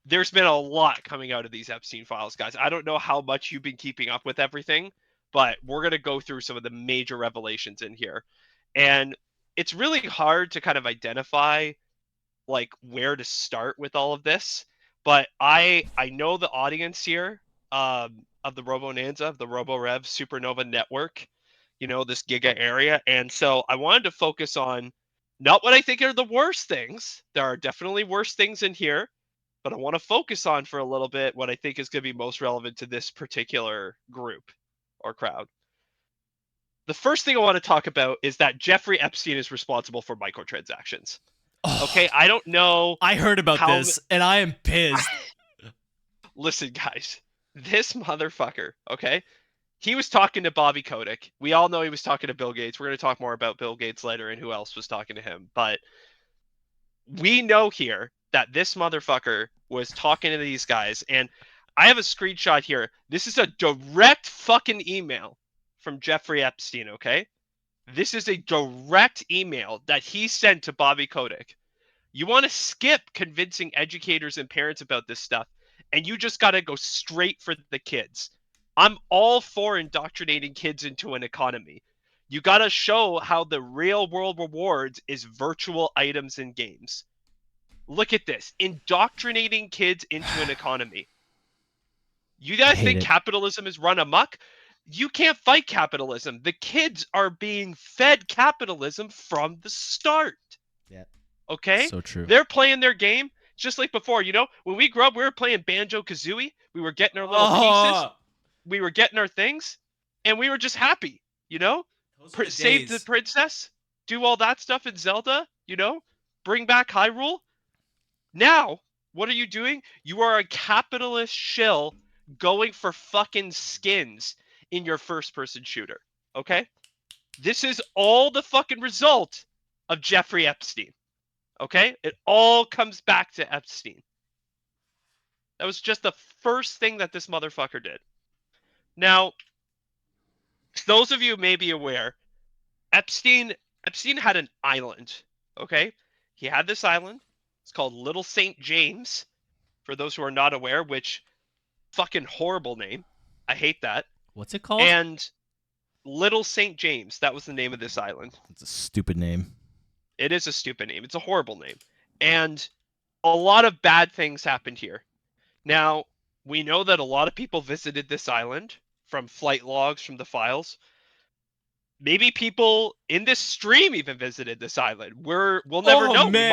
There's been a lot coming out of these Epstein files, guys. I don't know how much you've been keeping up with everything, but we're going to go through some of the major revelations in here. And it's really hard to kind of identify like where to start with all of this. But I know the audience here of the RoboNanza, of the RoboRev Supernova Network, this Giga area. And so I wanted to focus on not what I think are the worst things. There are definitely worse things in here, but I want to focus on for a little bit what I think is going to be most relevant to this particular group or crowd. The first thing I want to talk about is that Jeffrey Epstein is responsible for microtransactions. Okay, I don't know. I heard about this, and I am pissed. Listen, guys, this motherfucker, okay? He was talking to Bobby Kotick. We all know he was talking to Bill Gates. We're going to talk more about Bill Gates later and who else was talking to him. But we know here that this motherfucker was talking to these guys. And I have a screenshot here. This is a direct fucking email from Jeffrey Epstein, okay? This is a direct email that he sent to Bobby Kotick. You want to skip convincing educators and parents about this stuff, and you just got to go straight for the kids. I'm all for indoctrinating kids into an economy. You got to show how the real world rewards is virtual items and games. Look at this. Indoctrinating kids into an economy. You guys think capitalism is run amok? You can't fight capitalism. The kids are being fed capitalism from the start. Yeah. Okay? So true. They're playing their game just like before. When we grew up, we were playing Banjo-Kazooie. We were getting our little pieces. We were getting our things. And we were just happy, save the princess, do all that stuff in Zelda, bring back Hyrule. Now, what are you doing? You are a capitalist shill going for fucking skins in your first-person shooter, okay? This is all the fucking result of Jeffrey Epstein, okay? It all comes back to Epstein. That was just the first thing that this motherfucker did. Now, those of you may be aware, Epstein had an island, okay? He had this island. It's called Little St. James, for those who are not aware, which fucking horrible name. I hate that. What's it called? And Little St. James, that was the name of this island. It's a stupid name. It is a stupid name. It's a horrible name. And a lot of bad things happened here. Now, we know that a lot of people visited this island from flight logs, from the files. Maybe people in this stream even visited this island. We'll never know. Man.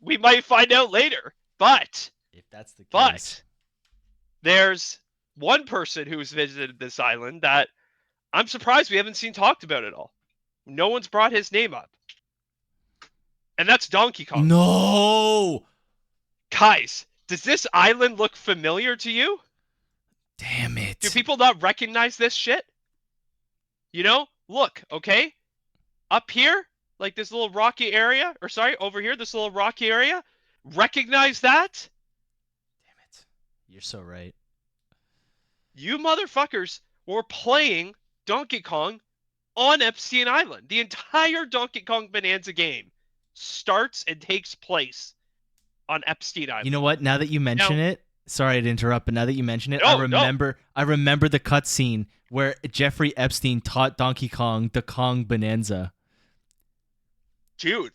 We might find out later. But If that's the case. But there's one person who's visited this island that I'm surprised we haven't seen talked about at all. No one's brought his name up. And that's Donkey Kong. No! Guys, does this island look familiar to you? Damn it. Do people not recognize this shit? Look, okay? Up here, like this little rocky area, over here, this little rocky area. Recognize that? Damn it. You're so right. You motherfuckers were playing Donkey Kong on Epstein Island. The entire Donkey Kong Bonanza game starts and takes place on Epstein Island. You know what? Now that you mention it, sorry to interrupt, but now that you mention it, No, I remember the cutscene where Jeffrey Epstein taught Donkey Kong the Kong Bonanza. Dude,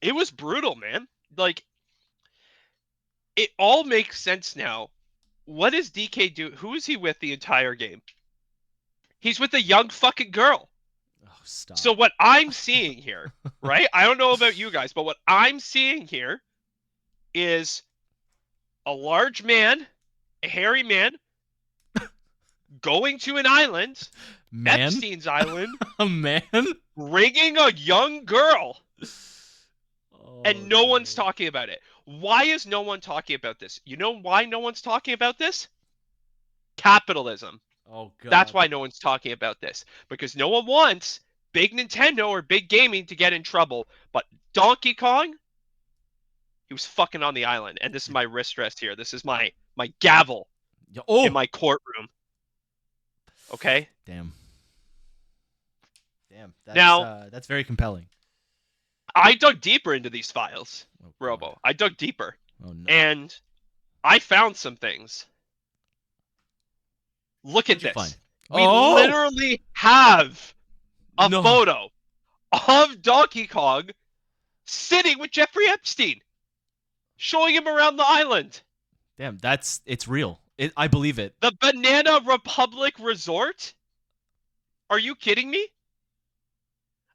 it was brutal, man. Like, it all makes sense now. What does DK do? Who is he with the entire game? He's with a young fucking girl. Oh, stop. So what I'm seeing here, right? I don't know about you guys, but what I'm seeing here is a large man, a hairy man, going to an island, Epstein's island, a man, bringing a young girl, and no one's talking. talking about it. Why is no one talking about this? You know why no one's talking about this? Capitalism. Oh, God. That's why no one's talking about this. Because no one wants big Nintendo or big gaming to get in trouble. But Donkey Kong, he was fucking on the island. And this is my wrist rest here. This is my gavel in my courtroom. Okay? Damn. That's very compelling. I dug deeper into these files, Robo. God. I dug deeper. Oh, no. And I found some things. Look at What'd you this. find? We literally have a photo of Donkey Kong sitting with Jeffrey Epstein, showing him around the island. Damn, it's real. I believe it. The Banana Republic Resort? Are you kidding me?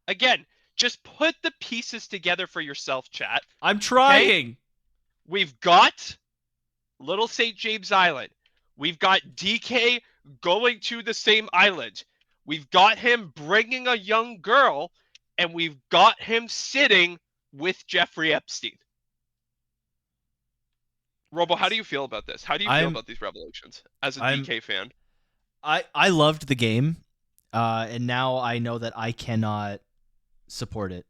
Again, just put the pieces together for yourself, chat. I'm trying. Okay? We've got Little St. James Island. We've got DK going to the same island. We've got him bringing a young girl, and we've got him sitting with Jeffrey Epstein. Robo, how do you feel about this? How do you feel about these revelations as a DK fan? I loved the game, and now I know that I cannot support it.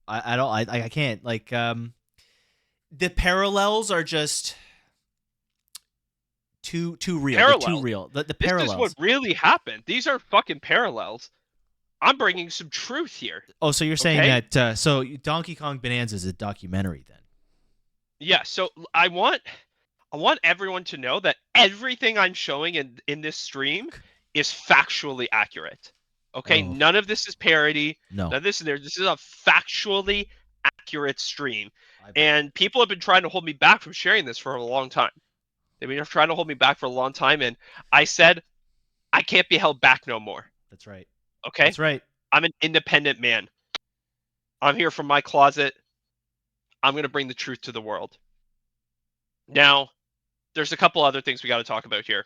I can't. Like, the parallels are just too real. They're too real. The parallels. This is what really happened. These are fucking parallels. I'm bringing some truth here. Oh, so you're saying that so Donkey Kong Bonanza is a documentary then? Yeah, so I want everyone to know that everything I'm showing in this stream is factually accurate. Okay? Oh. None of this is parody. No. None of this is there. This is a factually accurate stream. And people have been trying to hold me back from sharing this for a long time. They've been trying to hold me back for a long time, and I said, I can't be held back no more. That's right. Okay? That's right. I'm an independent man. I'm here from my closet. I'm going to bring the truth to the world. Now, there's a couple other things we got to talk about here.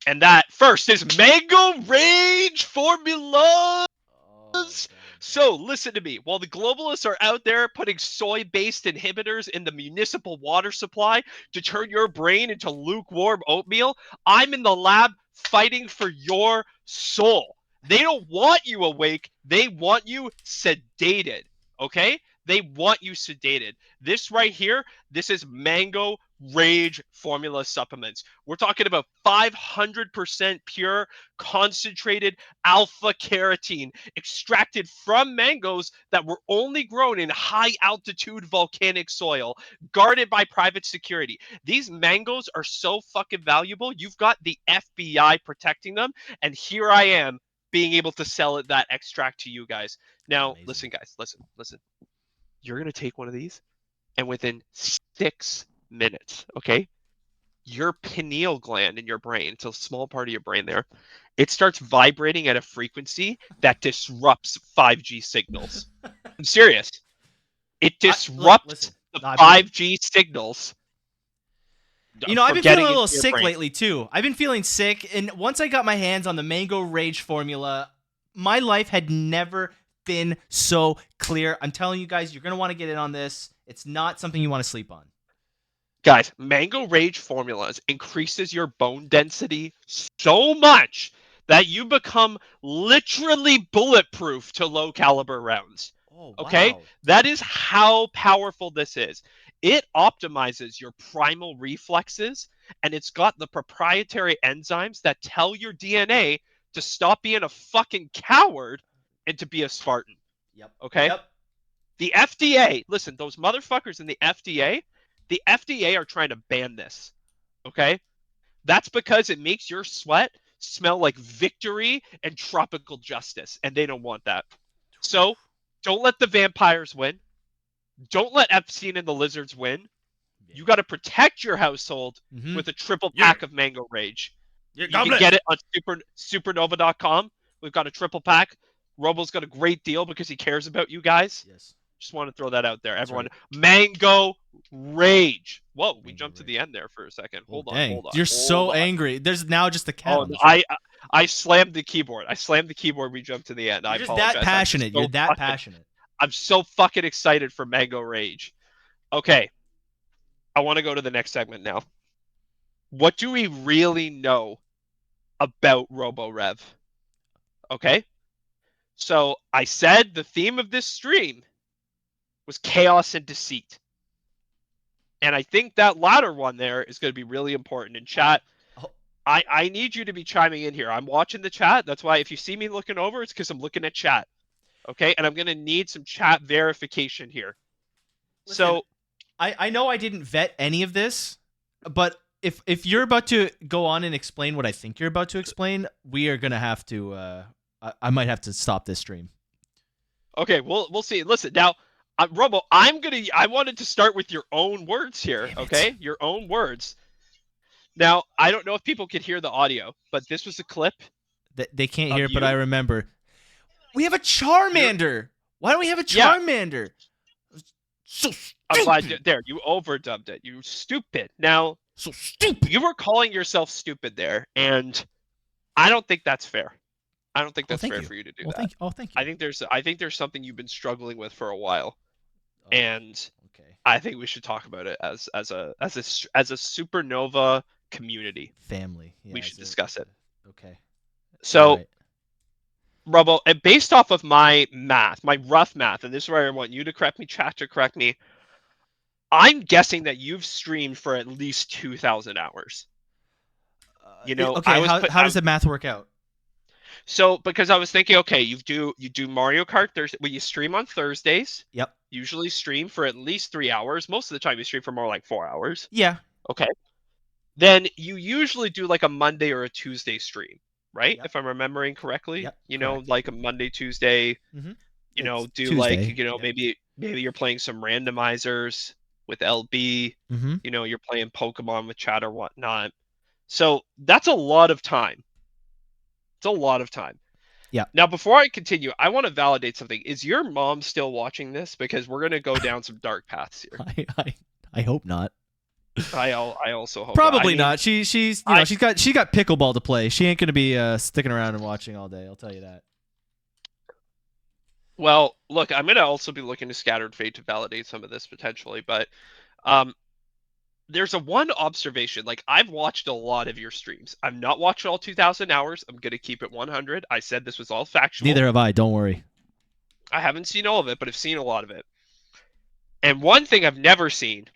And that first is Mango Rage Formulas. So listen to me. While the globalists are out there putting soy-based inhibitors in the municipal water supply to turn your brain into lukewarm oatmeal, I'm in the lab fighting for your soul. They don't want you awake. They want you sedated. Okay? They want you sedated. This right here, this is Mango Rage Formula supplements. We're talking about 500% pure, concentrated alpha carotene extracted from mangoes that were only grown in high altitude volcanic soil, guarded by private security. These mangoes are so fucking valuable. You've got the FBI protecting them, and here I am being able to sell it that extract to you guys. Now, Amazing. listen, guys, listen. You're gonna take one of these, and within 6 minutes, okay, your pineal gland in your brain, it's a small part of your brain there, it starts vibrating at a frequency that disrupts 5G signals. I'm serious. It disrupts listen, the I believe- 5G signals. You know, I've been getting feeling a little into your sick brain. lately too. I've been feeling sick, and once I got my hands on the Mango Rage formula, my life had never been so clear. I'm telling you guys, you're gonna want to get in on this. It's not something you want to sleep on. Guys, Mango Rage formulas increases your bone density so much that you become literally bulletproof to low caliber rounds. Oh, Okay? wow. That is how powerful this is. It optimizes your primal reflexes, and it's got the proprietary enzymes that tell your DNA to stop being a fucking coward and to be a Spartan. Yep. Okay? Yep. The FDA, listen, those motherfuckers in the FDA are trying to ban this. Okay? That's because it makes your sweat smell like victory and tropical justice, and they don't want that. So, don't let the vampires win. Don't let Epstein and the lizards win. You got to protect your household with a triple pack of Mango Rage. You can get it on supernova.com. We've got a triple pack. Robo's got a great deal because he cares about you guys. Yes. Just want to throw that out there. That's Everyone, right. Mango Rage. Whoa, we Mango jumped to Rage. the end there for a second. Hold on, Dang. hold on. You're hold so on. angry. There's now just a cat Oh, on no, the I slammed the keyboard. We jumped to the end. I You're just apologize. that passionate. You're that passionate. I'm so fucking excited for Mango Rage. Okay. I want to go to the next segment now. What do we really know about RoboRev? Okay. So I said the theme of this stream was chaos and deceit. And I think that latter one there is going to be really important in chat. Oh. I need you to be chiming in here. I'm watching the chat. That's why if you see me looking over, it's because I'm looking at chat. Okay. And I'm going to need some chat verification here. Listen, so I know I didn't vet any of this, but if you're about to go on and explain what I think you're about to explain, we are gonna have to. I might have to stop this stream. Okay, we'll see. Listen now, Robo. I wanted to start with your own words here. Okay, your own words. Now I don't know if people could hear the audio, but this was a clip. They can't Of hear, but you? I remember. We have a Charmander. Why don't we have a Yeah. Charmander? So I'm glad stupid. there you overdubbed it. You stupid. Now So stupid. you were calling yourself stupid there, and I don't think that's fair. I don't think that's thank fair you. for you to do Well, that. thank you. I think there's something you've been struggling with for a while, and Okay. I think we should talk about it as a supernova community. Family. We Yeah, should discuss it. Okay. So, All right. Rubble, and based off of my math, my rough math, and this is where I want you to correct me, chat to correct me. I'm guessing that you've streamed for at least 2,000 hours. Okay. How does the math work out? So because I was thinking, okay, you do Mario Kart Thursday. Well, you stream on Thursdays. Yep. Usually stream for at least 3 hours. Most of the time you stream for more like 4 hours. Yeah. Okay. Then you usually do like a Monday or a Tuesday stream, right? Yep. If I'm remembering correctly. Yep, You know, correct. like a Monday, Tuesday. Mhm. You know, It's do Tuesday, like, yep. maybe you're playing some randomizers with LB. Mm-hmm. You know, you're playing Pokemon with chat or whatnot. So that's a lot of time. It's a lot of time. Yeah. Now, before I continue, I want to validate something. Is your mom still watching this? Because we're going to go down some dark paths here. I hope not. I also hope Probably I mean, not. She's she's got pickleball to play. She ain't gonna be sticking around and watching all day. I'll tell you that. Well, look, I'm gonna also be looking to Scattered Fate to validate some of this potentially, but um, there's a one observation. Like I've watched a lot of your streams. I've not watched all 2,000 hours. I'm gonna keep it 100. I said this was all factual. Neither have I. Don't worry. I haven't seen all of it, but I've seen a lot of it. And one thing I've never seen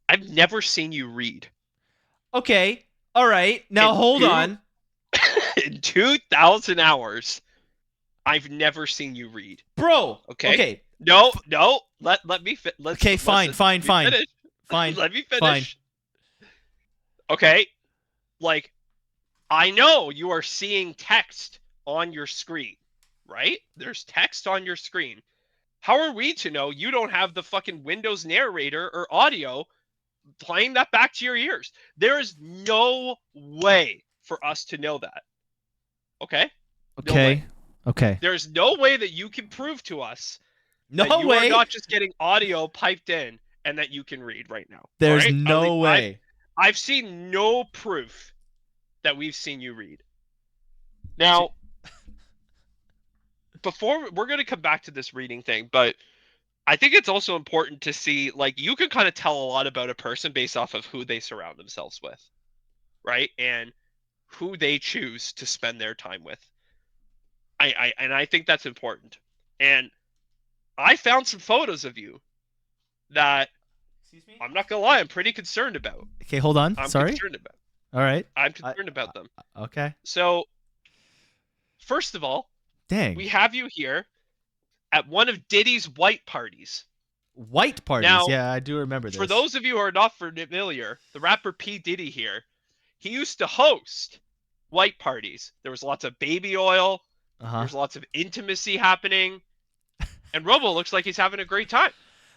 you read. Okay. All right. Now In hold two- on. In 2,000 hours, I've never seen you read. Bro. Okay. Okay. No. Let me Okay, fine. finish. Fine. Let me finish. Fine. Okay. Like, I know you are seeing text on your screen, right? There's text on your screen. How are we to know you don't have the fucking Windows narrator or audio playing that back to your ears? There is no way for us to know that. Okay? No Okay. way. Okay. There's no way that you can prove to us No that you way. are not just getting audio piped in and that you can read right now. There's all right? no way. I've seen no proof that we've seen you read. Now, before we're going to come back to this reading thing, but I think it's also important to see, like, you can kind of tell a lot about a person based off of who they surround themselves with, right? And who they choose to spend their time with. I think that's important. And I found some photos of you that I'm not gonna lie, I'm pretty concerned about. Okay, hold on. I'm Sorry. concerned about. All right. I'm concerned about them. Okay. So, first of all, Dang. we have you here at one of Diddy's white parties. White parties. Now, Yeah, I do remember this. For those of you who are not familiar, the rapper P. Diddy here, he used to host white parties. There was lots of baby oil. There's lots of intimacy happening. And Robo looks like he's having a great time.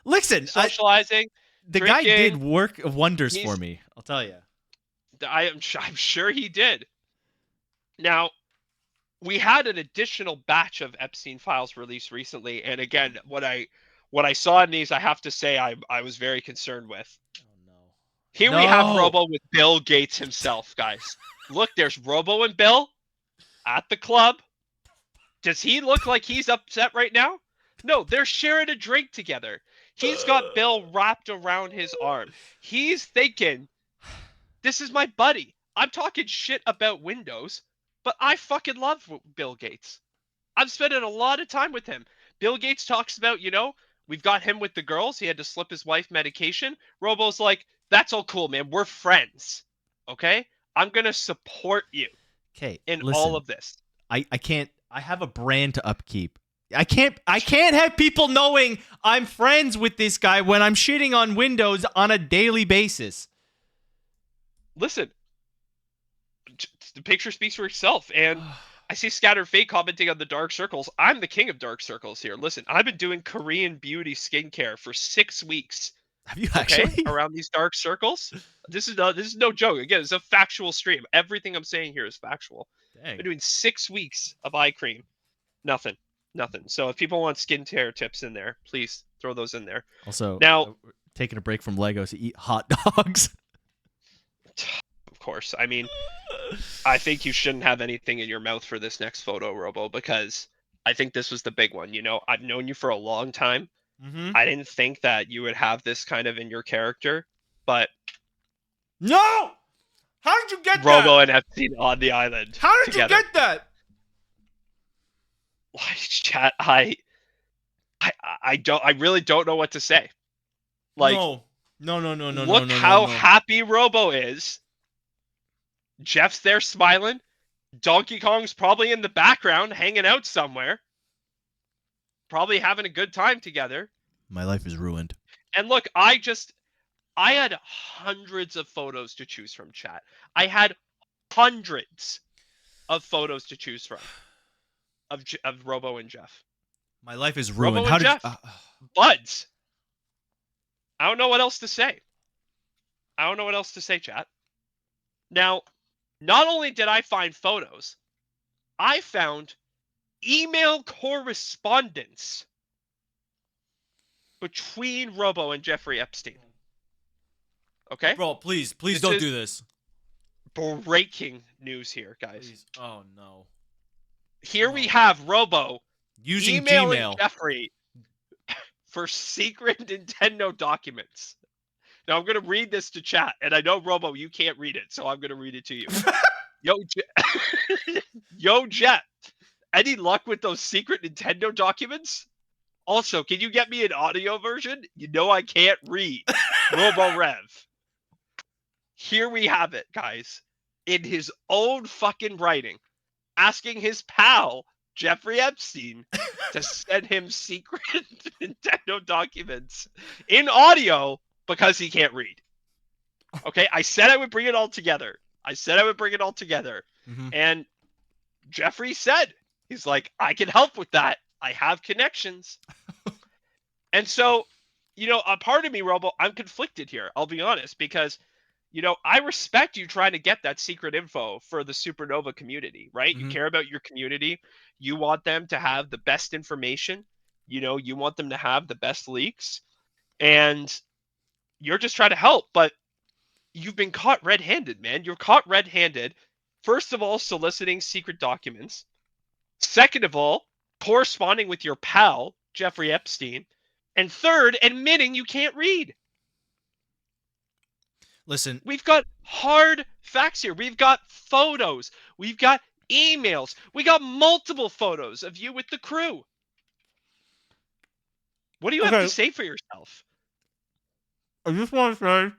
Listen, Socializing. the drinking. guy did work of wonders for me. I'll tell you. I'm sure he did. Now, we had an additional batch of Epstein files released recently, and again, what I saw in these, I have to say, I was very concerned with. Oh no. Here we have Robo with Bill Gates himself, guys. Look, there's Robo and Bill at the club. Does he look like he's upset right now? No, they're sharing a drink together. He's got Bill wrapped around his arm. He's thinking, this is my buddy. I'm talking shit about Windows, but I fucking love Bill Gates. I'm spending a lot of time with him. Bill Gates talks about, we've got him with the girls. He had to slip his wife medication. Robo's like, that's all cool, man. We're friends. Okay? I'm going to support you in all of this. I can't. I have a brand to upkeep. I can't have people knowing I'm friends with this guy when I'm shitting on Windows on a daily basis. Listen, the picture speaks for itself, and I see Scattered Fate commenting on the dark circles. I'm the king of dark circles here. Listen, I've been doing Korean beauty skincare for 6 weeks. Have you actually? Around these dark circles? This is no joke. Again, it's a factual stream. Everything I'm saying here is factual. Dang. I've been doing 6 weeks of eye cream. Nothing. So if people want skincare tips in there, please throw those in there. Also, now taking a break from Legos to eat hot dogs. Of course. I mean, I think you shouldn't have anything in your mouth for this next photo, Robo, because I think this was the big one. I've known you for a long time. Mm-hmm. I didn't think that you would have this kind of in your character, but no. How did you get Robo and Epstein on the island? How did together. you get that? Chat, I really don't know what to say. Like, no. Look how happy Robo is. Jeff's there smiling. Donkey Kong's probably in the background, hanging out somewhere. Probably having a good time together. My life is ruined. And look, I had hundreds of photos to choose from, chat. I had hundreds of photos to choose from of Robo and Jeff. My life is ruined. Robo How and did Jeff, buds? I don't know what else to say. Chat. Now, not only did I find photos, I found email correspondence between Robo and Jeffrey Epstein. Okay? Bro, please This don't is- do this. Breaking news here, guys. Please. Oh no. Here we No. have Robo Using emailing Gmail. Jeffrey for secret Nintendo documents. Now I'm gonna read this to chat, and I know Robo, you can't read it, so I'm gonna read it to you. Yo, Jet. Any luck with those secret Nintendo documents? Also, can you get me an audio version? You know I can't read. Robo Rev. Here we have it, guys. In his own fucking writing, asking his pal, Jeffrey Epstein, to send him secret Nintendo documents in audio because he can't read. Okay, I said I would bring it all together. Mhm. And Jeffrey said, he's like, I can help with that. I have connections. And so, a part of me, Robo, I'm conflicted here. I'll be honest, because, I respect you trying to get that secret info for the Supernova community, right? You Mhm. care about your community. You want them to have the best information. You want them to have the best leaks. And you're just trying to help. But you've been caught red-handed, man. You're caught red-handed. First of all, soliciting secret documents. Second of all, corresponding with your pal, Jeffrey Epstein. And third, admitting you can't read. Listen, We've got hard facts here. We've got photos. We've got emails. We got multiple photos of you with the crew. What do you have Okay. to say for yourself? I just want to say,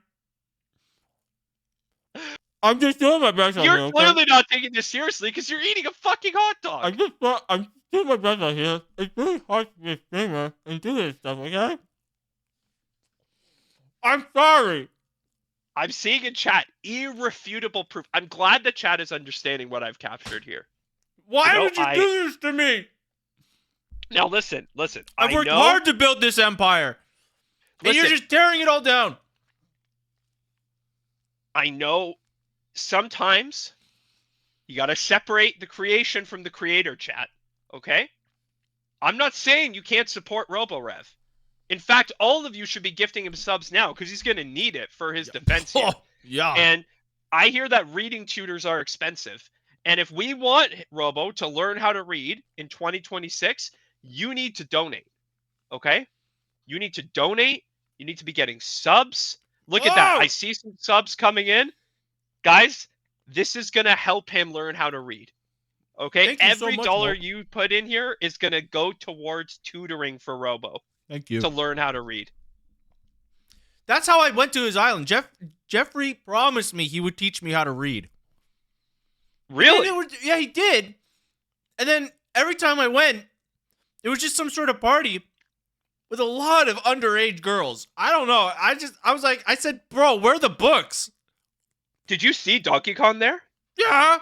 I'm just doing my best. You're clearly not taking this seriously because you're eating a fucking hot dog. I'm doing my best out here. It's really hard to be a streamer and do this stuff, okay? I'm sorry. I'm seeing in chat irrefutable proof. I'm glad the chat is understanding what I've captured here. Why You know, would you do this to me? Now listen. I've worked know, hard to build this empire. And you're Listen. just tearing it all down. I know sometimes you got to separate the creation from the creator, chat. Okay? I'm not saying you can't support RoboRev. In fact, all of you should be gifting him subs now because he's going to need it for his defense here. Yeah. And I hear that reading tutors are expensive. And if we want Robo to learn how to read in 2026, you need to donate. Okay? You need to donate. You need to be getting subs. Look at that. I see some subs coming in. Guys, this is going to help him learn how to read. Okay? Thank you so Every much, dollar Mo. you put in here is going to go towards tutoring for Robo Thank you. to learn how to read. That's how I went to his island. Jeffrey promised me he would teach me how to read. Really? Yeah, he did. And then every time I went, it was just some sort of party with a lot of underage girls. I don't know. I said, bro, where are the books? Did you see Donkey Kong there? Yeah.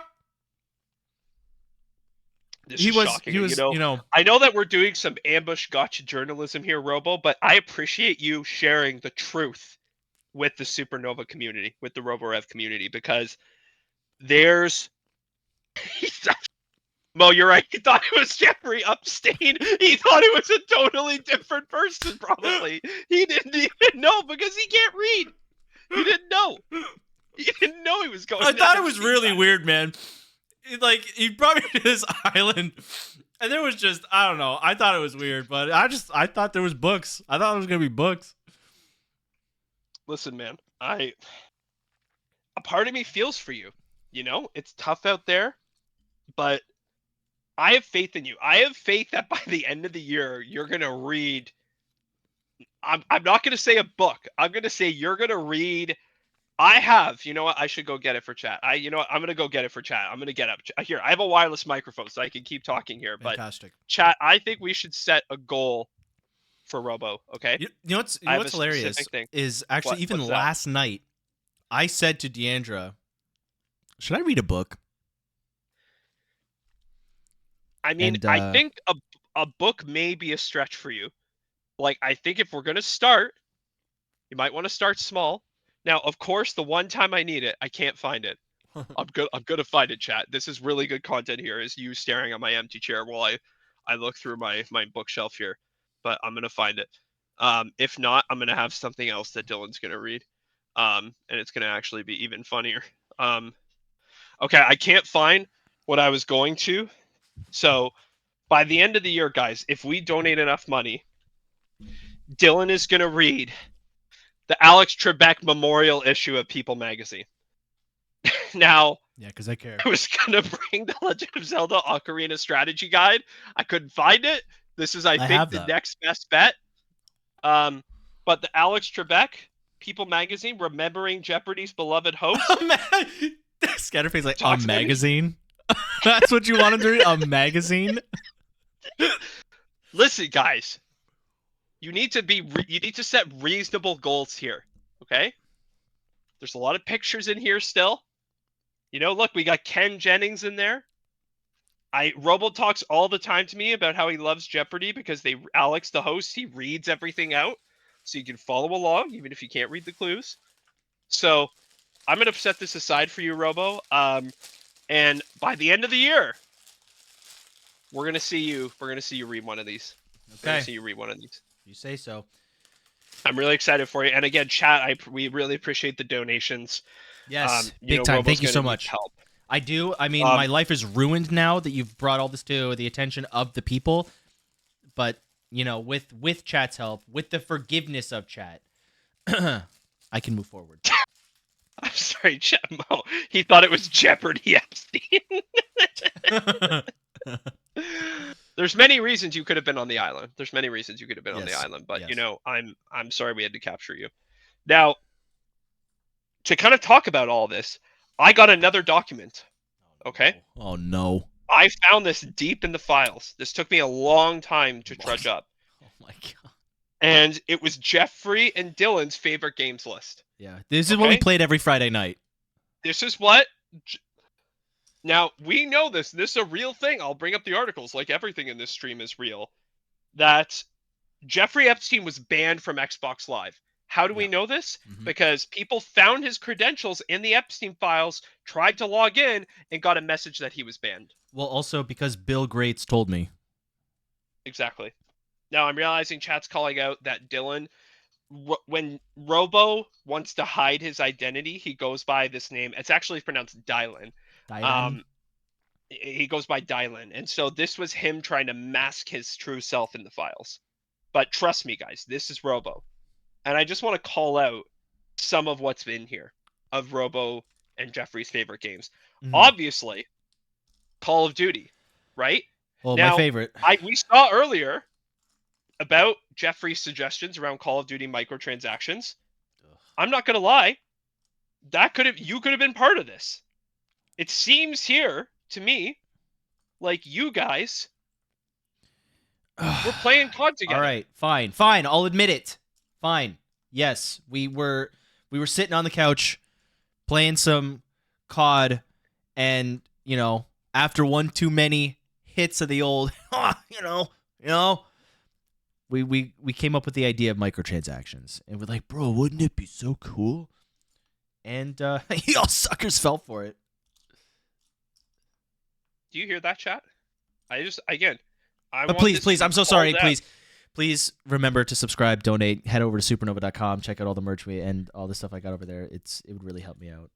This is shocking. I know that we're doing some ambush gotcha journalism here, Robo, but I appreciate you sharing the truth with the Supernova community, with the RoboRev community, because there's... Mo, you're right. He thought it was Jeffrey Epstein. He thought it was a totally different person, probably. He didn't even know because he can't read. He didn't know. He didn't know he was going I to thought it was Epstein really Island. weird, man. He brought me to this island, and there was just, I don't know. I thought it was weird, but I thought there was books. I thought it was going to be books. Listen, man, a part of me feels for you. It's tough out there, but I have faith in you. I have faith that by the end of the year, you're going to read. I'm not going to say a book. I'm going to say you're going to read. I have. You know what? I should go get it for chat. I'm going to go get it for chat. I'm going to get up. Here, I have a wireless microphone, so I can keep talking here. Fantastic. But chat, I think we should set a goal for Robo, okay? You know what's I have what's a hilarious specific thing. is actually even What's that? last night, I said to Deandra, should I read a book? I mean, And, I think a book may be a stretch for you. I think if we're going to start, you might want to start small. Now, of course, the one time I need it, I can't find it. I'm going to find it, chat. This is really good content here, is you staring at my empty chair while I look through my bookshelf here. But I'm going to find it. If not, I'm going to have something else that Dylan's going to read. and it's gonna actually be even funnier. Okay, I can't find what I was going to, so by the end of the year, guys, if we donate enough money, Dylan is gonna read the Alex Trebek Memorial issue of People Magazine. Now, Yeah, because I care. I was gonna bring the Legend of Zelda Ocarina Strategy Guide. I couldn't find it. This is, I think, have the that. next best bet. But the Alex Trebek People Magazine, remembering Jeopardy's beloved host. Scatterface like Talk a to me. magazine. That's what you wanted to read? A magazine? Listen, guys, you need to set reasonable goals here. Okay, there's a lot of pictures in here still. You know, look, we got Ken Jennings in there. Robo talks all the time to me about how he loves Jeopardy because Alex, the host, he reads everything out, so you can follow along even if you can't read the clues. So I'm gonna set this aside for you, Robo. And by the end of the year, we're gonna see you read one of these. We're gonna see you read one of these. You say so. I'm really excited for you. And again, chat, we really appreciate the donations. Yes, big time. Robo's Thank you so gonna need much. help. I do. I mean, my life is ruined now that you've brought all this to the attention of the people. But, you know, with chat's help, with the forgiveness of chat, I can move forward. I'm sorry, Chat Mo. He thought it was Jeopardy Epstein. There's many reasons you could have been on the island. There's many reasons you could have been on the Yes, island, but yes. you know, I'm sorry we had to capture you. Now, to kind of talk about all this, I got another document. Okay? Oh, no. I found this deep in the files. This took me a long time to trudge up. Oh, my God. And it was Jeffrey and Dylan's favorite games list. Yeah, this is what we Okay? played every Friday night. This is what... Now, we know this. This is a real thing. I'll bring up the articles, like everything in this stream is real. That Jeffrey Epstein was banned from Xbox Live. How do we know this? Mhm. Because people found his credentials in the Epstein files, tried to log in, and got a message that he was banned. Well, also because Bill Grates told me. Exactly. Now, I'm realizing chat's calling out that Dylan... When Robo wants to hide his identity, he goes by this name. It's actually pronounced Dylan. He goes by Dylan. And so this was him trying to mask his true self in the files. But trust me, guys, this is Robo. And I just want to call out some of what's in here of Robo and Jeffrey's favorite games. Obviously, Call of Duty, right? Well, Now, my favorite. We saw earlier about Jeffrey's suggestions around Call of Duty microtransactions. I'm not gonna lie, you could have been part of this. It seems here to me like you guys were playing COD together. All right, fine. I'll admit it. Fine. Yes, we were sitting on the couch playing some COD, and you know, after one too many hits of the old, we came up with the idea of microtransactions, and we're like, bro, wouldn't it be so cool? And y'all suckers fell for it. Do you hear that, chat? But Please, I'm so sorry. Please remember to subscribe, donate, head over to supernova.com, check out all the merch and all the stuff I got over there. It would really help me out.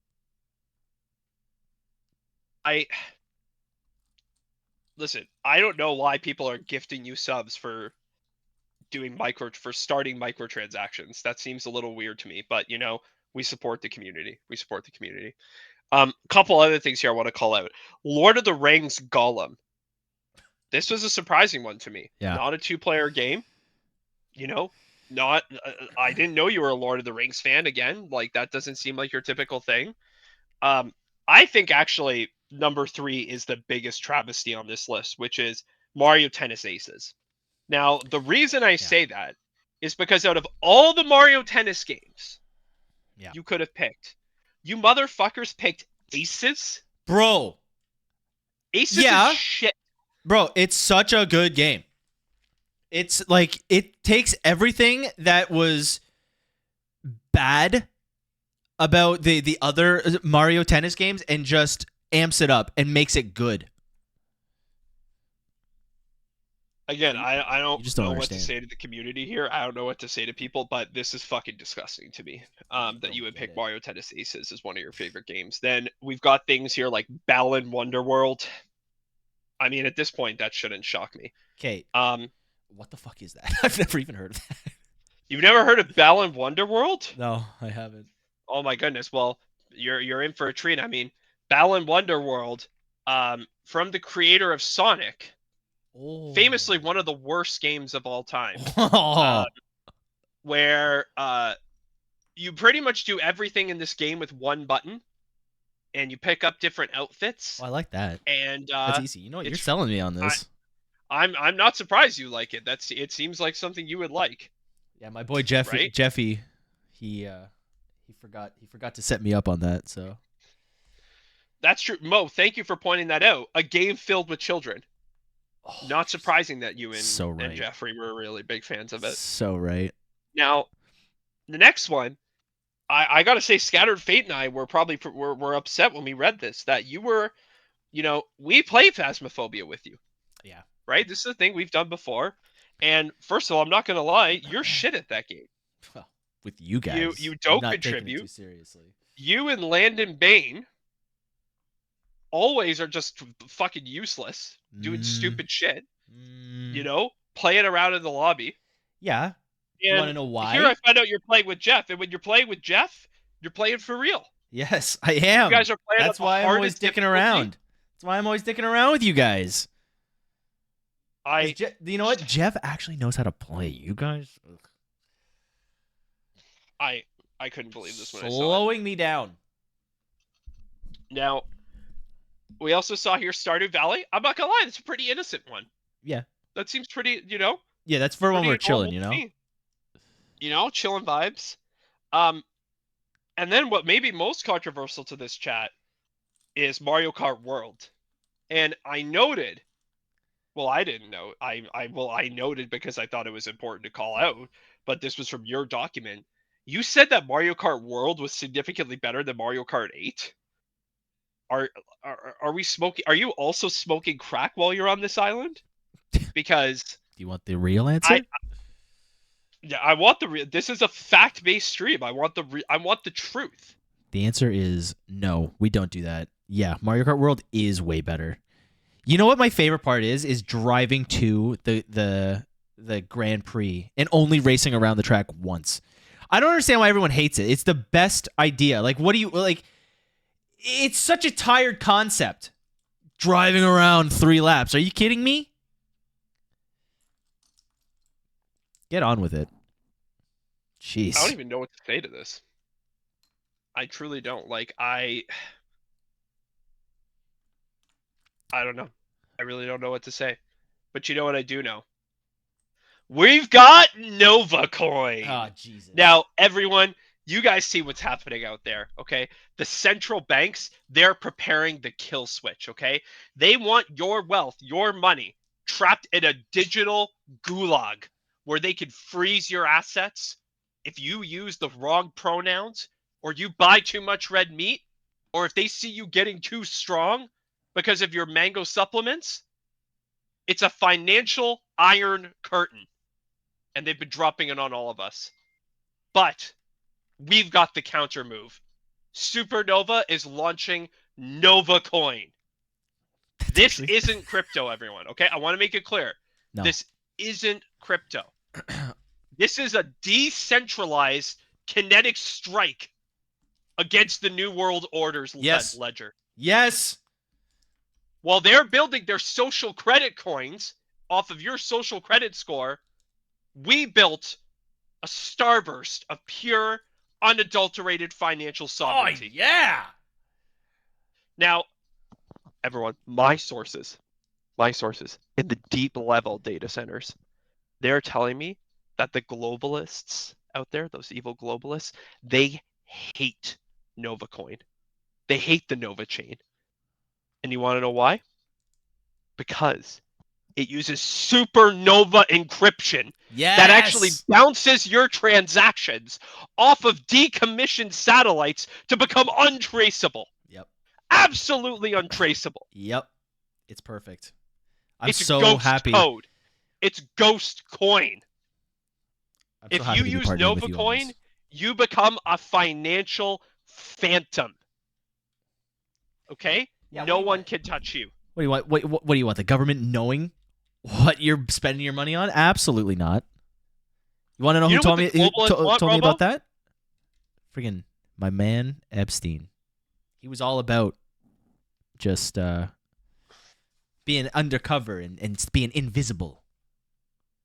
Listen, I don't know why people are gifting you subs for starting microtransactions. That seems a little weird to me, but you know, we support the community. Couple other things here I want to call out. Lord of the Rings Gollum. This was a surprising one to me. Yeah. Not a 2-player game. You know, I didn't know you were a Lord of the Rings fan again. Like, that doesn't seem like your typical thing. I think actually number 3 is the biggest travesty on this list, which is Mario Tennis Aces. Now, the reason I say that is because out of all the Mario Tennis games you could have picked, you motherfuckers picked Aces? Bro. Aces is shit. Bro, it's such a good game. It's like, it takes everything that was bad about the other Mario Tennis games and just amps it up and makes it good. Again, You- I you don't just don't know what to understand. say to the community here. I don't know what to say to people, but this is fucking disgusting to me. That you would pick Mario Tennis Aces as one of your favorite games. Then we've got things here like Balan Wonderworld. I mean, at this point, that shouldn't shock me. Okay, Um, what the fuck is that? I've never even heard of that. you've never heard of Balan Wonderworld? No, I haven't. Oh my goodness. Well, you're in for a treat. I mean, Balan Wonderworld, from the creator of Sonic, Oh. famously one of the worst games of all time. Oh. Where you pretty much do everything in this game with one button, and you pick up different outfits. I like that. And That's easy. You know what? You're it's- selling me on this. I'm not surprised you like it. It seems like something you would like. Yeah, my boy Jeffy. Right? Jeffy, he forgot to set me up on that. So That's true. Mo, thank you for pointing that out. A game filled with children. Not surprising that you and, so right. and Jeffrey were really big fans of it. So right. Now, the next one, I gotta say, Scattered Fate and I were probably were upset when we read this that you were, we played Phasmophobia with you. Yeah. Right? This is a thing we've done before. And first of all, I'm not gonna lie, you're shit at that game. Well, with you guys, you don't I'm not taking it contribute. too seriously. You and Landon Bain always are just fucking useless, doing stupid shit. Playing around in the lobby. Yeah. You want to know why? Here I find out you're playing with Jeff, and when you're playing with Jeff, you're playing for real. Yes, I am. You guys are playing. That's why I'm always dicking around. That's why I'm always dicking around with you guys. You know what? Jeff actually knows how to play. You guys. Ugh. I couldn't believe this when I saw it. Slowing me down. Now, we also saw here Stardew Valley. I'm not gonna lie, it's a pretty innocent one. Yeah. That seems pretty, Yeah, that's for when we're chilling, chilling vibes. And then what may be most controversial to this chat is Mario Kart World. And I noted, well, I didn't know. I noted because I thought it was important to call out, but this was from your document. You said that Mario Kart World was significantly better than Mario Kart 8. Are we smoking? Are you also smoking crack while you're on this island? Because Do you want the real answer? I want the this is a fact-based stream. I want the truth. The answer is no. We don't do that. Yeah, Mario Kart World is way better. You know what my favorite part is? Is driving to the Grand Prix and only racing around the track once. I don't understand why everyone hates it. It's the best idea. Like, what do you like? It's such a tired concept. Driving around 3 laps. Are you kidding me? Get on with it. Jeez. I don't even know what to say to this. I truly don't. Like, I don't know. I really don't know what to say. But you know what I do know? We've got Nova Coin. Oh, Jesus. Now, everyone, you guys see what's happening out there, okay? The central banks, they're preparing the kill switch, okay? They want your wealth, your money, trapped in a digital gulag where they can freeze your assets if you use the wrong pronouns, or you buy too much red meat, or if they see you getting too strong because of your mango supplements. It's a financial iron curtain. And they've been dropping it on all of us. But we've got the counter move. Supernova is launching Nova Coin. This isn't crypto, everyone. Okay, I want to make it clear. No. This isn't crypto. This is a decentralized kinetic strike against the New World Order's ledger. Yes. While they're building their social credit coins off of your social credit score, we built a starburst of pure, unadulterated financial sovereignty. Oh, yeah. Now, everyone, my sources in the deep level data centers, they're telling me that the globalists out there, those evil globalists, they hate Nova Coin. They hate the Nova chain. And you want to know why? Because it uses supernova encryption that actually bounces your transactions off of decommissioned satellites to become untraceable. Yep. Absolutely untraceable. Yep. It's perfect. I'm It's so ghost happy. code. It's Ghost Coin. I'm so If happy you to be use partnering with you on NovaCoin, this. you become a financial phantom. Okay? Yeah, what No do you one want? can touch you. What do you want? What do you want? The government knowing what you're spending your money on? Absolutely not. You want to know You who know what told the me globalists want, told me Robo? about that? Friggin' my man Epstein. He was all about just being undercover and being invisible.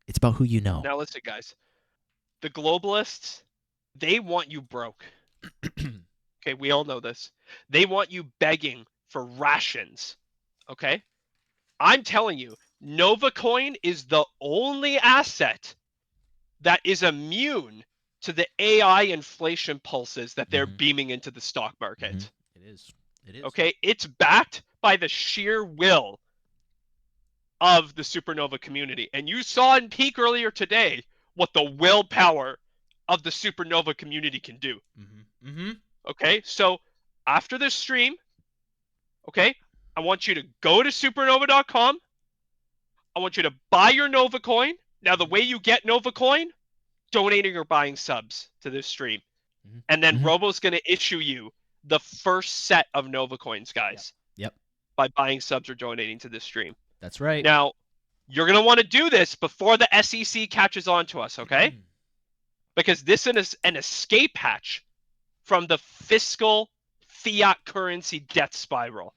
It's about who you know. Now listen, guys. The globalists, they want you broke. Okay, we all know this. They want you begging for rations. Okay? I'm telling you, NovaCoin is the only asset that is immune to the AI inflation pulses that they're Mhm. beaming into the stock market. It is. It is. Okay? It's backed by the sheer will of the supernova community. And you saw in Peak earlier today what the willpower of the supernova community can do. Okay? So after this stream, okay, I want you to go to supernova.com. I want you to buy your Nova coin. Now, the way you get Nova coin, donating or buying subs to this stream. And then Robo's going to issue you the first set of Nova coins, guys. Yep. By buying subs or donating to this stream. That's right. Now, you're going to want to do this before the SEC catches on to us, okay? Because this is an escape hatch from the fiscal fiat currency death spiral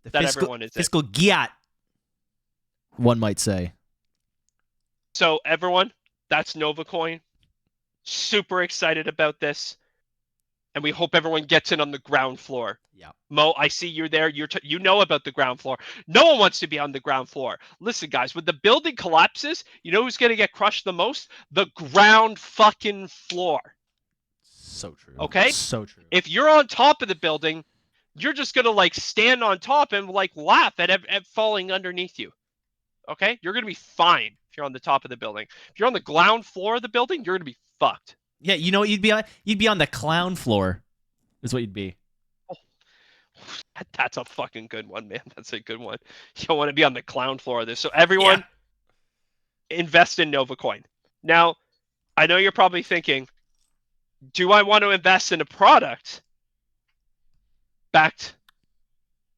that everyone is in. Fiscal giat, one might say. So, everyone, that's NovaCoin. Super excited about this. And we hope everyone gets in on the ground floor. Yeah. Mo, I see you're there. You know about the ground floor. No one wants to be on the ground floor. Listen, guys, when the building collapses, you know who's going to get crushed the most? The ground fucking floor. So true. Okay? So true. If you're on top of the building, you're just going to like stand on top and like laugh at falling underneath you. Okay? You're going to be fine if you're on the top of the building. If you're on the ground floor of the building, you're going to be fucked. Yeah, you know what you'd be on? You'd be on the clown floor. Is what you'd be. That's a fucking good one, man. That's a good one. You don't want to be on the clown floor of this. So everyone, invest in NovaCoin. Now, I know you're probably thinking, do I want to invest in a product backed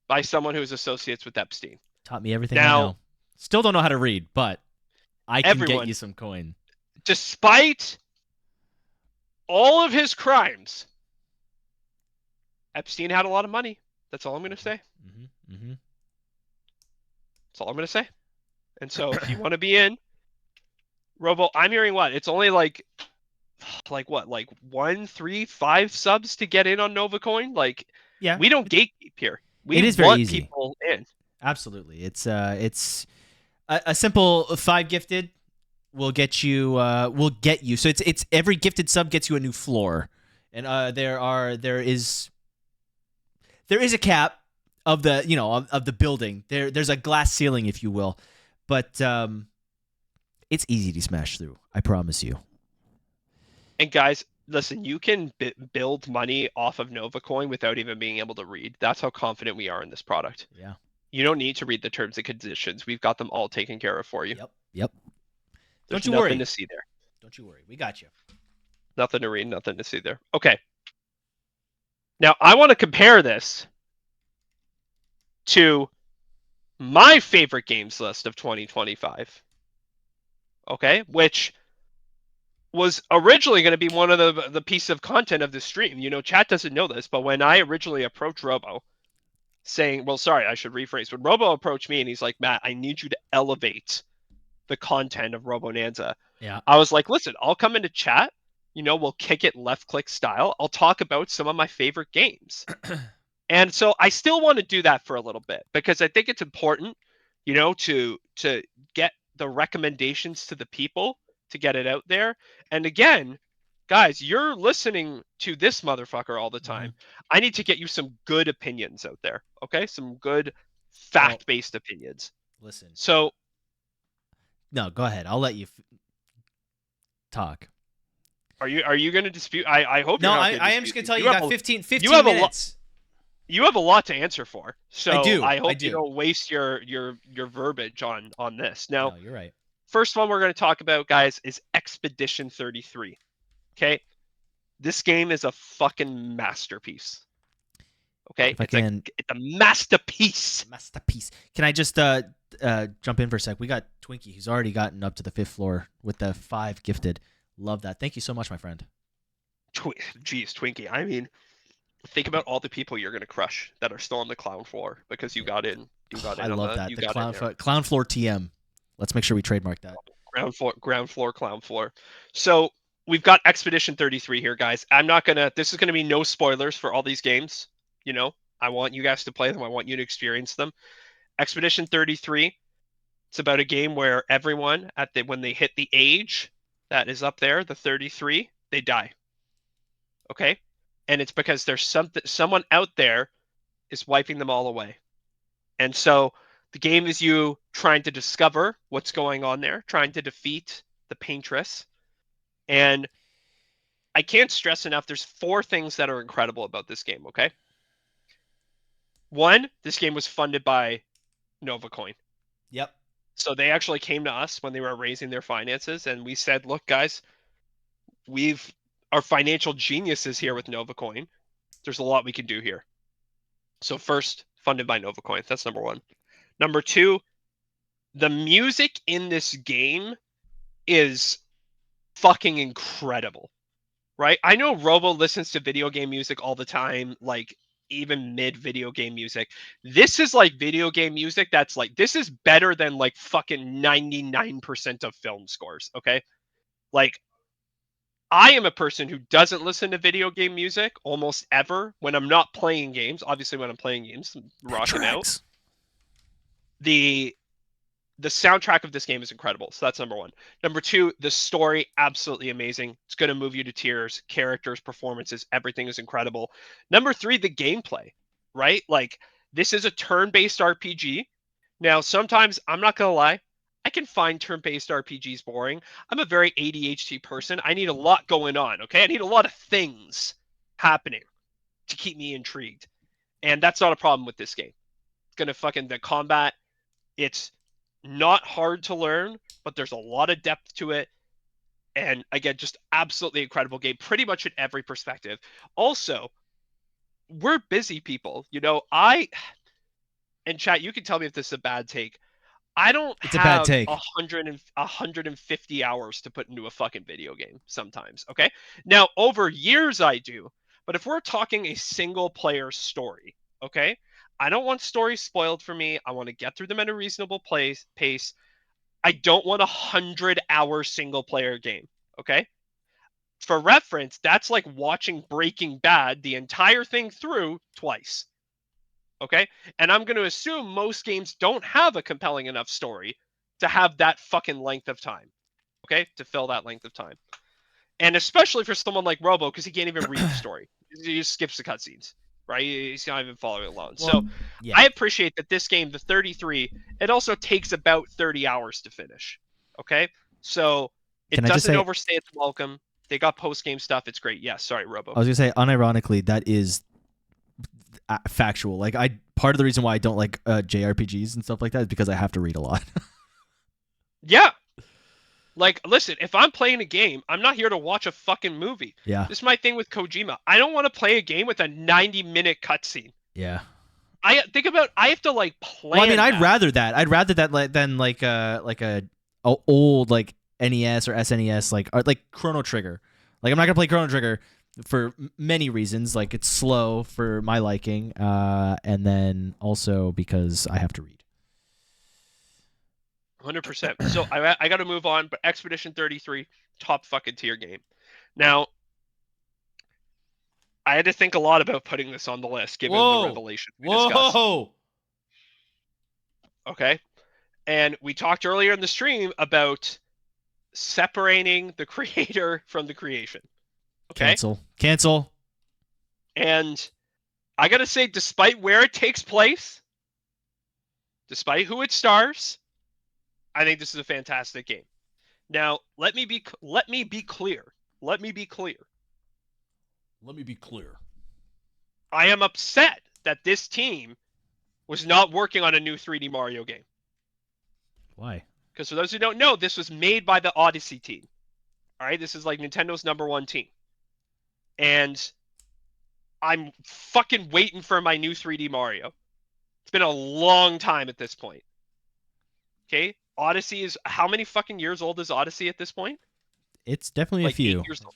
by someone who is associates with Epstein? Taught me everything Now, I know. Still don't know how to read, but I can everyone, get you some coin. Despite all of his crimes, Epstein had a lot of money. That's all I'm going to say. That's all I'm going to say. And so if you want to be in, Robo, I'm hearing what? It's only like what? Like 1, 3, 5 subs to get in on NovaCoin? Like, yeah, we don't gatekeep here. We it is very want easy. people in. Absolutely. It's a simple 5 gifted will get you So it's every gifted sub gets you a new floor. And there is a cap of the, of the building. There's a glass ceiling, if you will. But it's easy to smash through. I promise you. And guys, listen, you can build money off of NovaCoin without even being able to read. That's how confident we are in this product. Yeah. You don't need to read the terms and conditions. We've got them all taken care of for you. Yep. There's Don't you nothing worry. to see there. Don't you worry. We got you. Nothing to read, nothing to see there. Okay. Now, I want to compare this to my favorite games list of 2025. Okay? Which was originally going to be one of the piece of content of the stream. Chat doesn't know this, but when I originally approached Robo saying, well, sorry, I should rephrase. When Robo approached me and he's like, Matt, I need you to elevate the content of Robonanza. Yeah. I was like, listen, I'll come into chat. We'll kick it left click style. I'll talk about some of my favorite games. And so I still want to do that for a little bit because I think it's important, to get the recommendations to the people to get it out there. And again, guys, you're listening to this motherfucker all the time. I need to get you some good opinions out there. Okay. Some good fact-based opinions. Listen. So. No, go ahead. I'll let you talk. Are you going to dispute? I hope. No, you're not I am just going to tell you, got 15 minutes. You have a lot to answer for. So I do. I hope you don't waste your verbiage on this. Now, no, you're right. First one we're going to talk about, guys, is Expedition 33. Okay? This game is a fucking masterpiece. Okay? If I can, it's a masterpiece. masterpiece. Can I just jump in for a sec? We got Twinkie, who's already gotten up to the 5th floor with the 5 gifted. Love that. Thank you so much, my friend. Jeez, Twinkie. I mean, think about all the people you're going to crush that are still on the clown floor because you got in. I love that. The clown floor TM. Let's make sure we trademark that. Ground floor, clown floor. So we've got Expedition 33 here, guys. This is gonna be no spoilers for all these games. You know, I want you guys to play them. I want you to experience them. Expedition 33. It's about a game where everyone when they hit the age that is up there, the 33, they die. Okay, and it's because there's someone out there is wiping them all away, and so the game is you trying to discover what's going on there, trying to defeat the paintress. And I can't stress enough, there's 4 things that are incredible about this game, okay? 1, this game was funded by NovaCoin. Yep. So they actually came to us when they were raising their finances, and we said, look, guys, our financial geniuses here with NovaCoin. There's a lot we can do here. So first, funded by NovaCoin. That's number 1. Number 2, the music in this game is fucking incredible, right? I know Robo listens to video game music all the time, like even mid video game music. This is like video game music that's like, this is better than like fucking 99% of film scores, okay? Like, I am a person who doesn't listen to video game music almost ever when I'm not playing games. Obviously, when I'm playing games, I'm rocking out. The soundtrack of this game is incredible. So that's number 1. Number 2, the story, absolutely amazing. It's going to move you to tears. Characters, performances, everything is incredible. Number 3, the gameplay, right? Like, this is a turn-based RPG. Now, sometimes, I'm not going to lie, I can find turn-based RPGs boring. I'm a very ADHD person. I need a lot going on, okay? I need a lot of things happening to keep me intrigued. And that's not a problem with this game. It's going to the combat, it's not hard to learn, but there's a lot of depth to it. And again, just absolutely incredible game, pretty much in every perspective. Also, we're busy people. You know, and chat, you can tell me if this is a bad take. I don't It's a bad take. 150 hours to put into a fucking video game sometimes, okay? Now, over years I do, but if we're talking a single player story, okay? I don't want stories spoiled for me. I want to get through them at a reasonable pace. I don't want 100-hour single player game, okay? For reference, that's like watching Breaking Bad, the entire thing through, twice. Okay? And I'm going to assume most games don't have a compelling enough story to have that fucking length of time. Okay? To fill that length of time. And especially for someone like Robo, because he can't even read the story. He just skips the cutscenes. Right? He's not even following along. Well, so yeah. I appreciate that this game, the 33, it also takes about 30 hours to finish. Okay? So it doesn't overstay its welcome. They got post-game stuff. It's great. Yeah, sorry, Robo. I was going to say, unironically, that is factual. Like, part of the reason why I don't like JRPGs and stuff like that is because I have to read a lot. Yeah. Like, listen, if I'm playing a game, I'm not here to watch a fucking movie. Yeah. This is my thing with Kojima. I don't want to play a game with a 90-minute cutscene. Yeah. I have to like plan. Well, I mean, I'd rather that. I'd rather that than like a old like NES or SNES like Chrono Trigger. Like, I'm not gonna play Chrono Trigger for many reasons. Like, it's slow for my liking, and then also because I have to read. 100%. So I got to move on, but Expedition 33, top fucking tier game. Now, I had to think a lot about putting this on the list, given the revelation we discussed. Okay? And we talked earlier in the stream about separating the creator from the creation. Okay? Cancel. And I got to say, despite where it takes place, despite who it stars, I think this is a fantastic game. Now, let me be clear. I am upset that this team was not working on a new 3D Mario game. Why? because for those who don't know, this was made by the Odyssey team. All right, this is like Nintendo's #1 team. And I'm fucking waiting for my new 3D Mario. It's been a long time at this point. Okay? Odyssey is how many fucking years old is Odyssey at this point? It's definitely Like a few. 8 years old.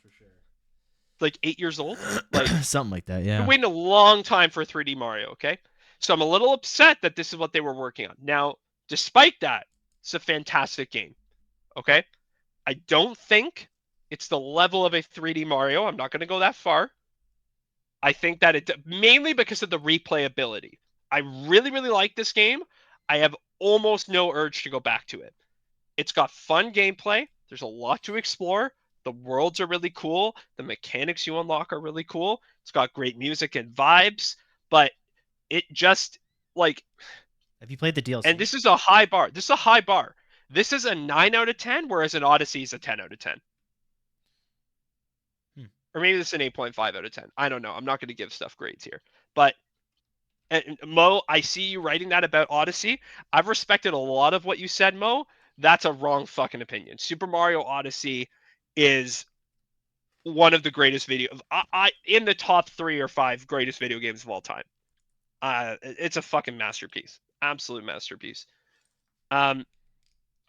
Like 8 years old? Like Something like that, I've yeah. been waiting a long time for 3D Mario, okay? So I'm a little upset that this is what they were working on. Now, despite that, it's a fantastic game. Okay? I don't think it's the level of a 3D Mario. I'm not going to go that far. I think that it mainly because of the replayability. I really, really like this game. I have almost no urge to go back to it. It's got fun gameplay. There's a lot to explore. The worlds are really cool. The mechanics you unlock are really cool. It's got great music and vibes, but it just like Have you played the DLC? and this is a high bar. This is a high bar. This is a 9 out of 10, whereas an Odyssey is a 10 out of 10. Or maybe this is an 8.5 out of 10. I don't know. I'm not going to give stuff grades here. But and Mo, I see you writing that about Odyssey. I've respected a lot of what you said, Mo. That's a wrong fucking opinion. Super Mario Odyssey is one of the greatest I in the top 3 or 5 greatest video games of all time. It's a fucking masterpiece. Absolute masterpiece. I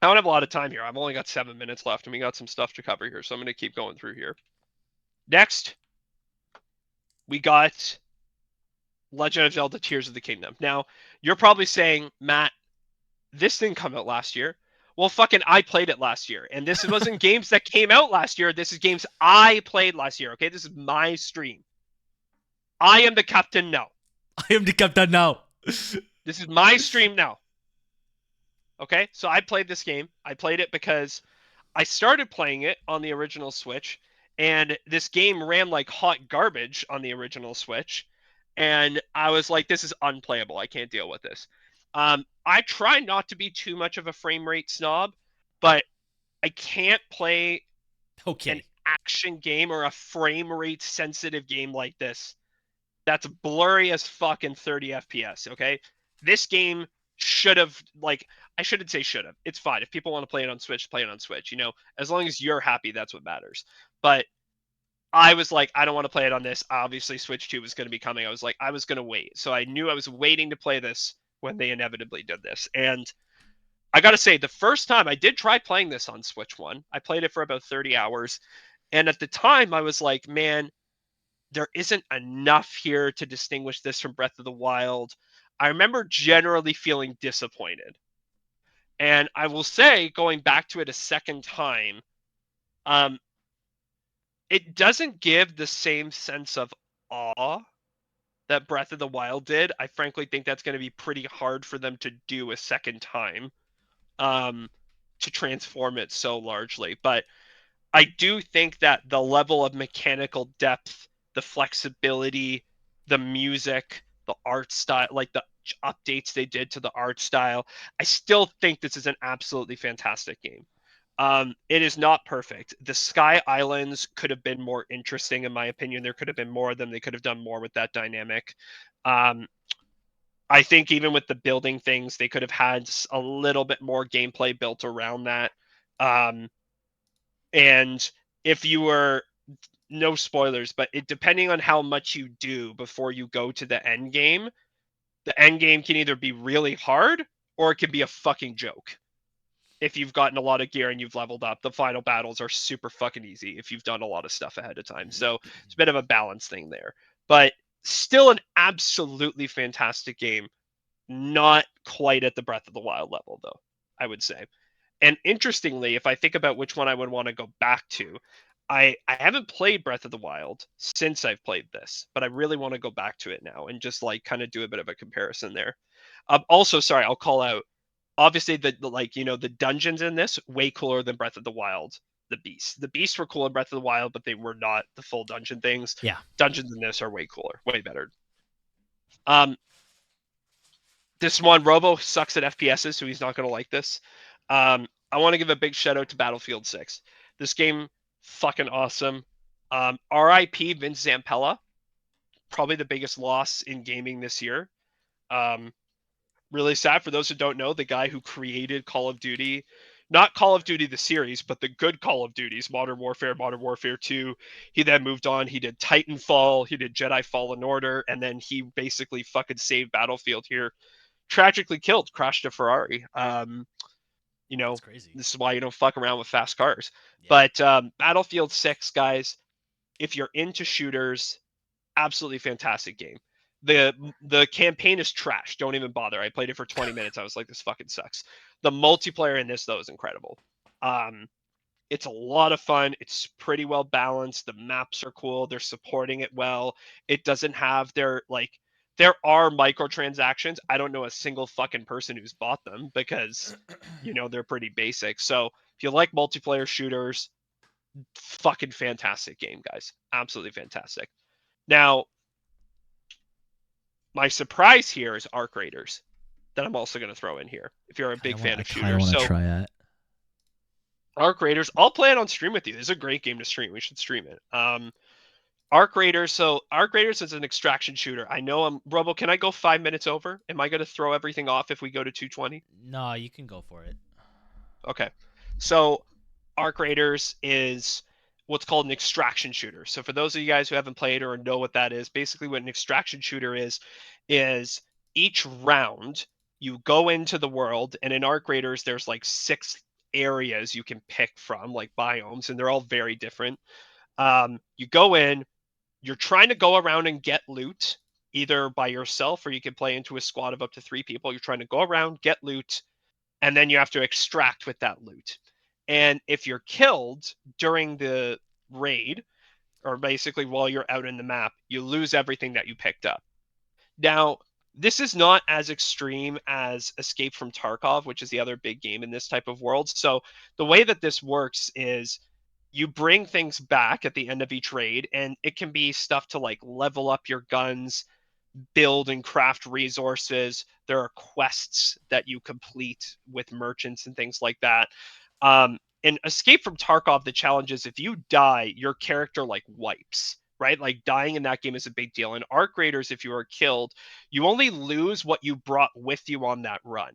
don't have a lot of time here. I've only got 7 minutes left, and we got some stuff to cover here, so I'm going to keep going through here. Next, we got Legend of Zelda Tears of the Kingdom. Now, you're probably saying, Matt, this didn't come out last year. Well, fucking I played it last year. And this wasn't games that came out last year. This is games I played last year, okay? This is my stream. I am the captain now. I am the captain now. This is my stream now. Okay? So I played this game. I played it because I started playing it on the original Switch, and this game ran like hot garbage on the original Switch. And I was like, this is unplayable. I can't deal with this. I try not to be too much of a frame rate snob, but I can't play an action game or a frame rate sensitive game like this that's blurry as fucking 30 FPS, okay? This game should have, like, I shouldn't say should have. It's fine. If people want to play it on Switch, play it on Switch. You know, as long as you're happy, that's what matters. But I was like, I don't want to play it on this. Obviously, Switch 2 was going to be coming. I was like, I was going to wait. So I knew I was waiting to play this when they inevitably did this. And I got to say, the first time I did try playing this on Switch 1, I played it for about 30 hours. And at the time, I was like, man, there isn't enough here to distinguish this from Breath of the Wild. I remember generally feeling disappointed. And I will say, going back to it a second time, it doesn't give the same sense of awe that Breath of the Wild did. I frankly think that's going to be pretty hard for them to do a second time, to transform it so largely. But I do think that the level of mechanical depth, the flexibility, the music, the art style, like the updates they did to the art style, I still think this is an absolutely fantastic game. It is not perfect. The Sky Islands could have been more interesting, in my opinion. There could have been more of them. They could have done more with that dynamic. I think even with the building things, they could have had a little bit more gameplay built around that. And if you were, no spoilers, but depending on how much you do before you go to the end game, the end game can either be really hard or it can be a fucking joke. If you've gotten a lot of gear and you've leveled up, the final battles are super fucking easy if you've done a lot of stuff ahead of time. So it's a bit of a balance thing there. But still an absolutely fantastic game. Not quite at the Breath of the Wild level, though, I would say. And interestingly, if I think about which one I would want to go back to, I haven't played Breath of the Wild since I've played this, but I really want to go back to it now and just like kind of do a bit of a comparison there. Also, sorry, I'll call out, obviously the like, you know, the dungeons in this way cooler than Breath of the Wild. The beasts were cool in Breath of the Wild, but they were not the full dungeon things. Yeah. Dungeons in this are way cooler, way better. This one, Robo sucks at FPSs, so he's not going to like this. I want to give a big shout out to Battlefield 6. This game, fucking awesome. R.I.P. Vince Zampella, probably the biggest loss in gaming this year. Really sad. For those who don't know, the guy who created Call of Duty, not Call of Duty the series, but the good Call of Duties, Modern Warfare 2. He then moved on. He did Titanfall. He did Jedi Fallen Order, and then he basically fucking saved Battlefield here. Tragically killed, crashed a Ferrari. That's crazy. This is why you don't fuck around with fast cars. Yeah. But Battlefield 6, guys, if you're into shooters, absolutely fantastic game. The campaign is trash. Don't even bother. I played it for 20 minutes. I was like, this fucking sucks. The multiplayer in this though is incredible. It's a lot of fun. It's pretty well balanced. The maps are cool. They're supporting it well. It doesn't have there are microtransactions. I don't know a single fucking person who's bought them because they're pretty basic. So if you like multiplayer shooters, fucking fantastic game, guys. Absolutely fantastic. Now, my surprise here is Arc Raiders that I'm also going to throw in here if you're a big fan of shooters. I want to try it. Arc Raiders, I'll play it on stream with you. This is a great game to stream. We should stream it. Arc Raiders. So Arc Raiders is an extraction shooter. I know Robo, can I go 5 minutes over? Am I going to throw everything off if we go to 220? No, you can go for it. Okay. So Arc Raiders is what's called an extraction shooter. So for those of you guys who haven't played or know what that is, basically what an extraction shooter is each round you go into the world, and in Arc Raiders there's like 6 areas you can pick from, like biomes, and they're all very different. You go in, you're trying to go around and get loot either by yourself, or you can play into a squad of up to 3 people. You're trying to go around, get loot, and then you have to extract with that loot. And if you're killed during the raid, or basically while you're out in the map, you lose everything that you picked up. Now, this is not as extreme as Escape from Tarkov, which is the other big game in this type of world. So the way that this works is you bring things back at the end of each raid, and it can be stuff to like level up your guns, build and craft resources. There are quests that you complete with merchants and things like that. In Escape from Tarkov, the challenge is if you die, your character like wipes, right? Like dying in that game is a big deal. In Arc Raiders, if you are killed, you only lose what you brought with you on that run.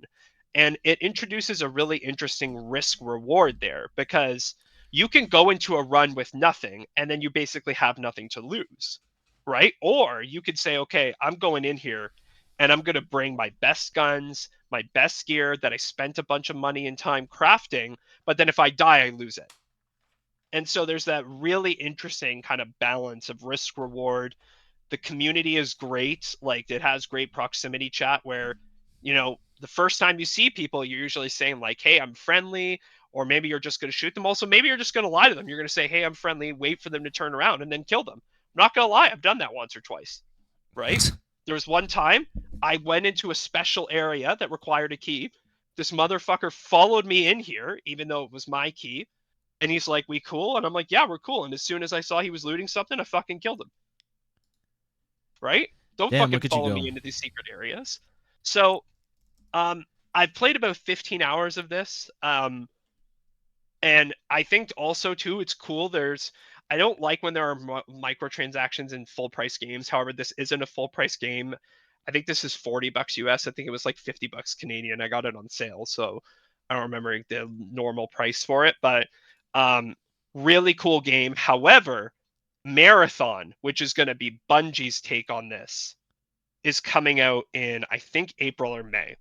And it introduces a really interesting risk reward there, because you can go into a run with nothing and then you basically have nothing to lose, right? Or you could say, okay, I'm going in here and I'm going to bring my best guns, my best gear that I spent a bunch of money and time crafting, but then if I die, I lose it. And so there's that really interesting kind of balance of risk reward. The community is great. Like, it has great proximity chat where, the first time you see people, you're usually saying like, hey, I'm friendly, or maybe you're just going to shoot them. Also, maybe you're just going to lie to them. You're going to say, hey, I'm friendly, wait for them to turn around and then kill them. I'm not going to lie. I've done that once or twice, right? There was one time I went into a special area that required a key. This motherfucker followed me in here, even though it was my key. And he's like, we cool? And I'm like, yeah, we're cool. And as soon as I saw he was looting something, I fucking killed him. Right? Don't fucking follow me into these secret areas. So I've played about 15 hours of this. And I think also, too, it's cool. I don't like when there are microtransactions in full price games. However, this isn't a full price game. I think this is $40 US. I think it was like $50 Canadian. I got it on sale, so I don't remember the normal price for it. But really cool game. However, Marathon, which is going to be Bungie's take on this, is coming out in, I think, April or May.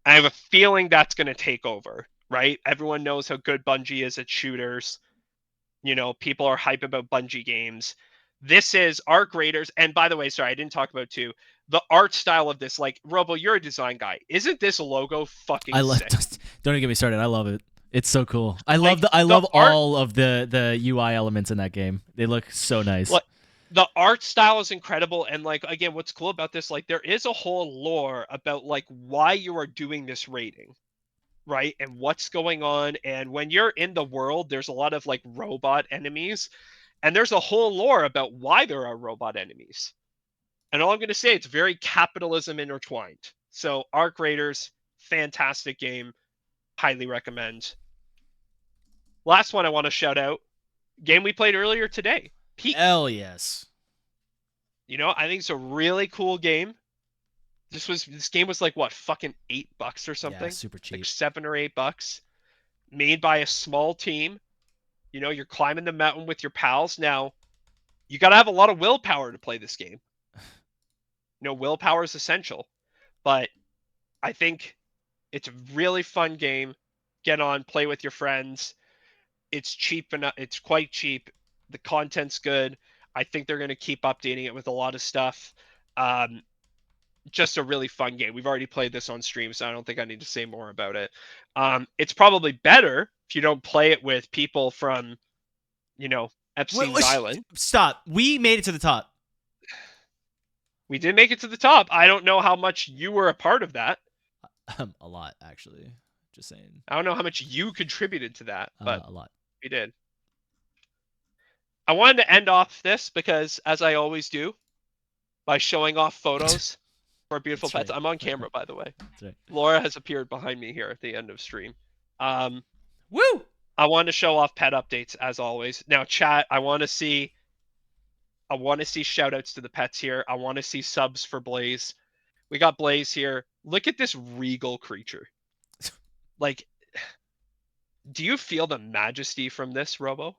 I have a feeling that's going to take over, right? Everyone knows how good Bungie is at shooters. People are hype about Bungie games. This is Arc Raiders. And by the way, sorry, I didn't talk about too. The art style of this, like, Robo, you're a design guy. Isn't this logo fucking sick? Don't even get me started. I love it. It's so cool. I love all of the UI elements in that game. They look so nice. The art style is incredible. And like, again, what's cool about this, like, there is a whole lore about like why you are doing this raiding, right? And what's going on. And when you're in the world, there's a lot of like robot enemies, and there's a whole lore about why there are robot enemies. And all I'm going to say, it's very capitalism intertwined. So Arc Raiders, fantastic game. Highly recommend. Last one I want to shout out. Game we played earlier today. Peak. Hell yes. I think it's a really cool game. This game was like what, fucking $8 or something? Yeah, super cheap. Like $7 or $8. made by a small team. You know, you're climbing the mountain with your pals. Now, you got to have a lot of willpower to play this game. You know, willpower is essential, but I think it's a really fun game. Get on, play with your friends. It's cheap enough. It's quite cheap. The content's good. I think they're going to keep updating it with a lot of stuff. Um, just a really fun game. We've already played this on stream, so I don't think I need to say more about it. It's probably better if you don't play it with people from, you know, Epstein's Island. Stop. We made it to the top. We did make it to the top. I don't know how much you were a part of that. A lot, actually. Just saying. I don't know how much you contributed to that, but a lot. we did. I wanted to end off this because, as I always do, by showing off photos for our beautiful That's pets. right. I'm on camera, by the way. That's right. Laura has appeared behind me here at the end of stream. Woo! I want to show off pet updates as always. Now, chat, I want to see shout outs to the pets here. I want to see subs for Blaze. We got Blaze here. Look at this regal creature. Like, do you feel the majesty from this, Robo?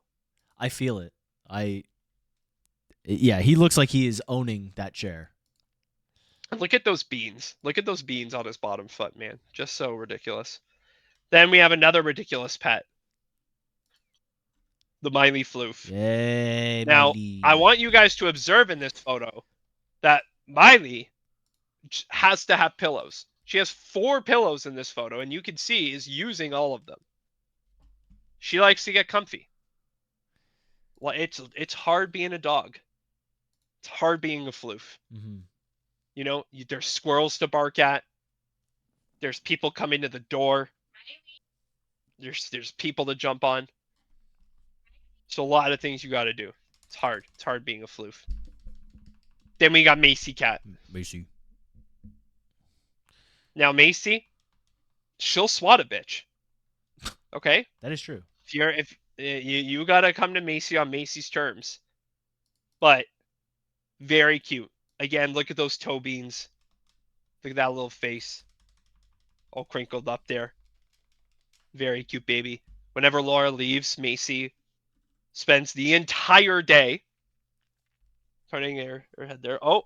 I feel it. Yeah, he looks like he is owning that chair. Look at those beans. Look at those beans on his bottom foot, man. Just so ridiculous. Then we have another ridiculous pet. The Miley Floof. Yay, Now, Miley. I want you guys to observe in this photo that Miley has to have pillows. She has 4 pillows in this photo, and you can see is using all of them. She likes to get comfy. Well, it's hard being a dog. It's hard being a floof. Mm-hmm. You know, there's squirrels to bark at. There's people coming to the door. There's people to jump on. So a lot of things you got to do. It's hard. It's hard being a floof. Then we got Macy Cat. Macy. Now Macy, she'll swat a bitch. Okay? That is true. If you got to come to Macy on Macy's terms. But very cute. Again, look at those toe beans. Look at that little face. All crinkled up there. Very cute baby. Whenever Laura leaves, Macy spends the entire day turning her head there. Oh,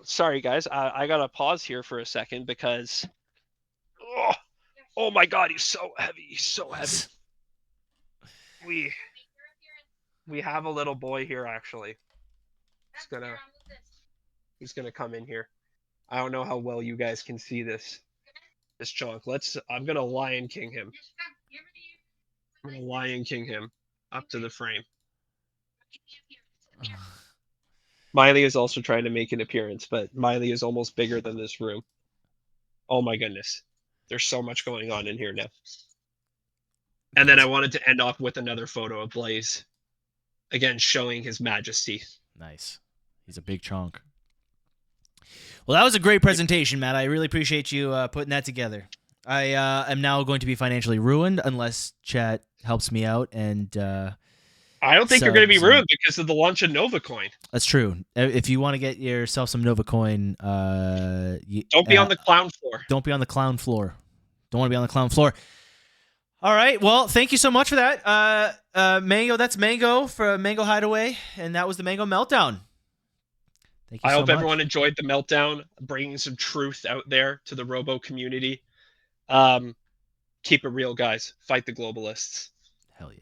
sorry guys. I got to pause here for a second because oh my god, he's so heavy. He's so heavy. We have a little boy here actually. He's gonna come in here. I don't know how well you guys can see this chunk. I'm gonna Lion King him. I'm gonna Lion King him up to the frame. Miley is also trying to make an appearance, but Miley is almost bigger than this room. Oh my goodness. There's so much going on in here now. And then I wanted to end off with another photo of Blaze. Again, showing his majesty. Nice. He's a big chunk. Well, that was a great presentation, Matt. I really appreciate you putting that together. I am now going to be financially ruined unless chat helps me out. And I don't think you're going to be ruined because of the launch of Nova Coin. That's true. If you want to get yourself some Nova Coin, don't be on the clown floor. Don't be on the clown floor. Don't want to be on the clown floor. All right. Well, thank you so much for that. Mango, that's Mango for Mango Hideaway. And that was the Mango Meltdown. Thank you I so hope much. everyone enjoyed the meltdown, bringing some truth out there to the Robo community. Keep it real, guys. Fight the globalists. Hell yeah.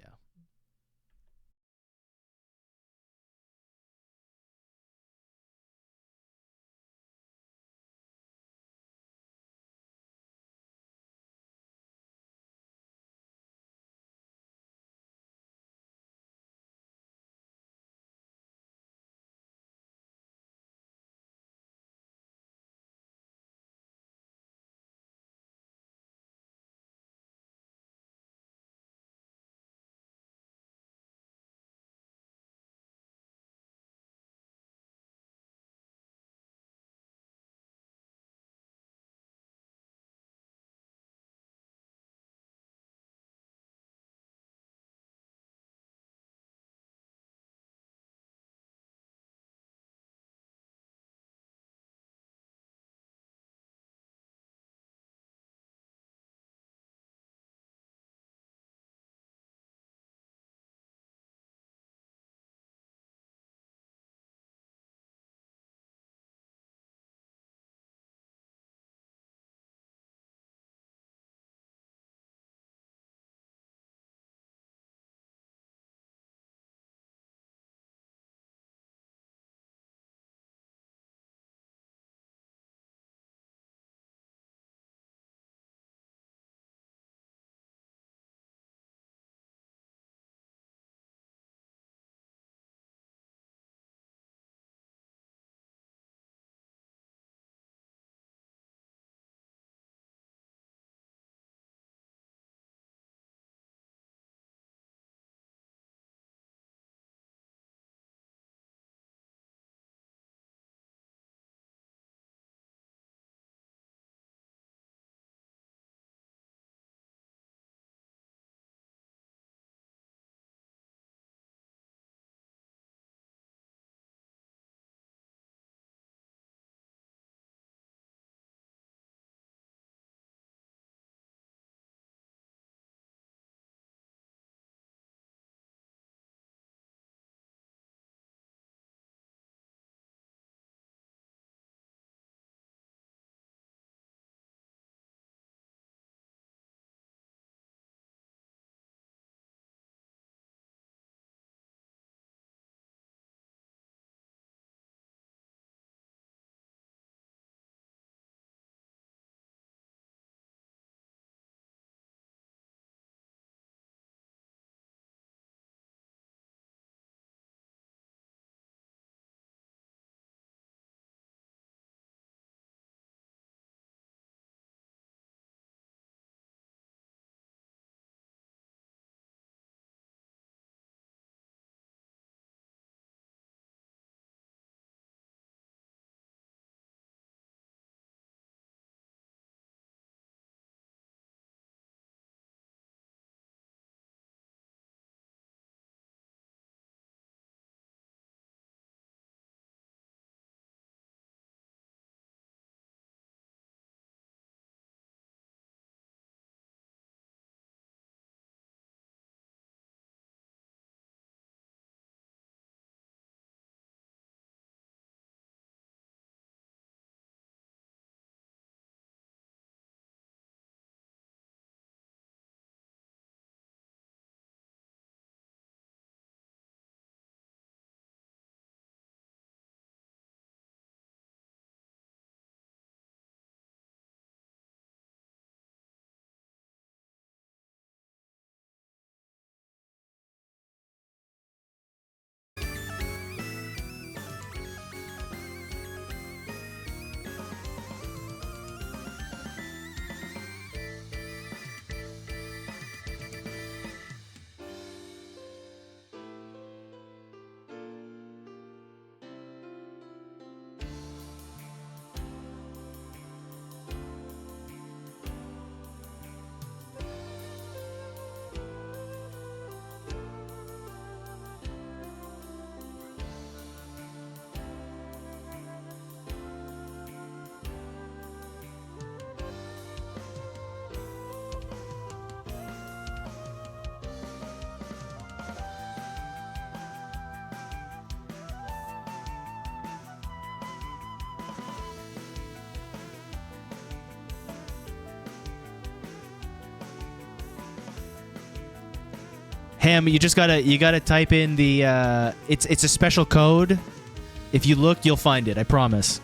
Ham, you gotta type in the it's a special code. If you look, you'll find it. I promise.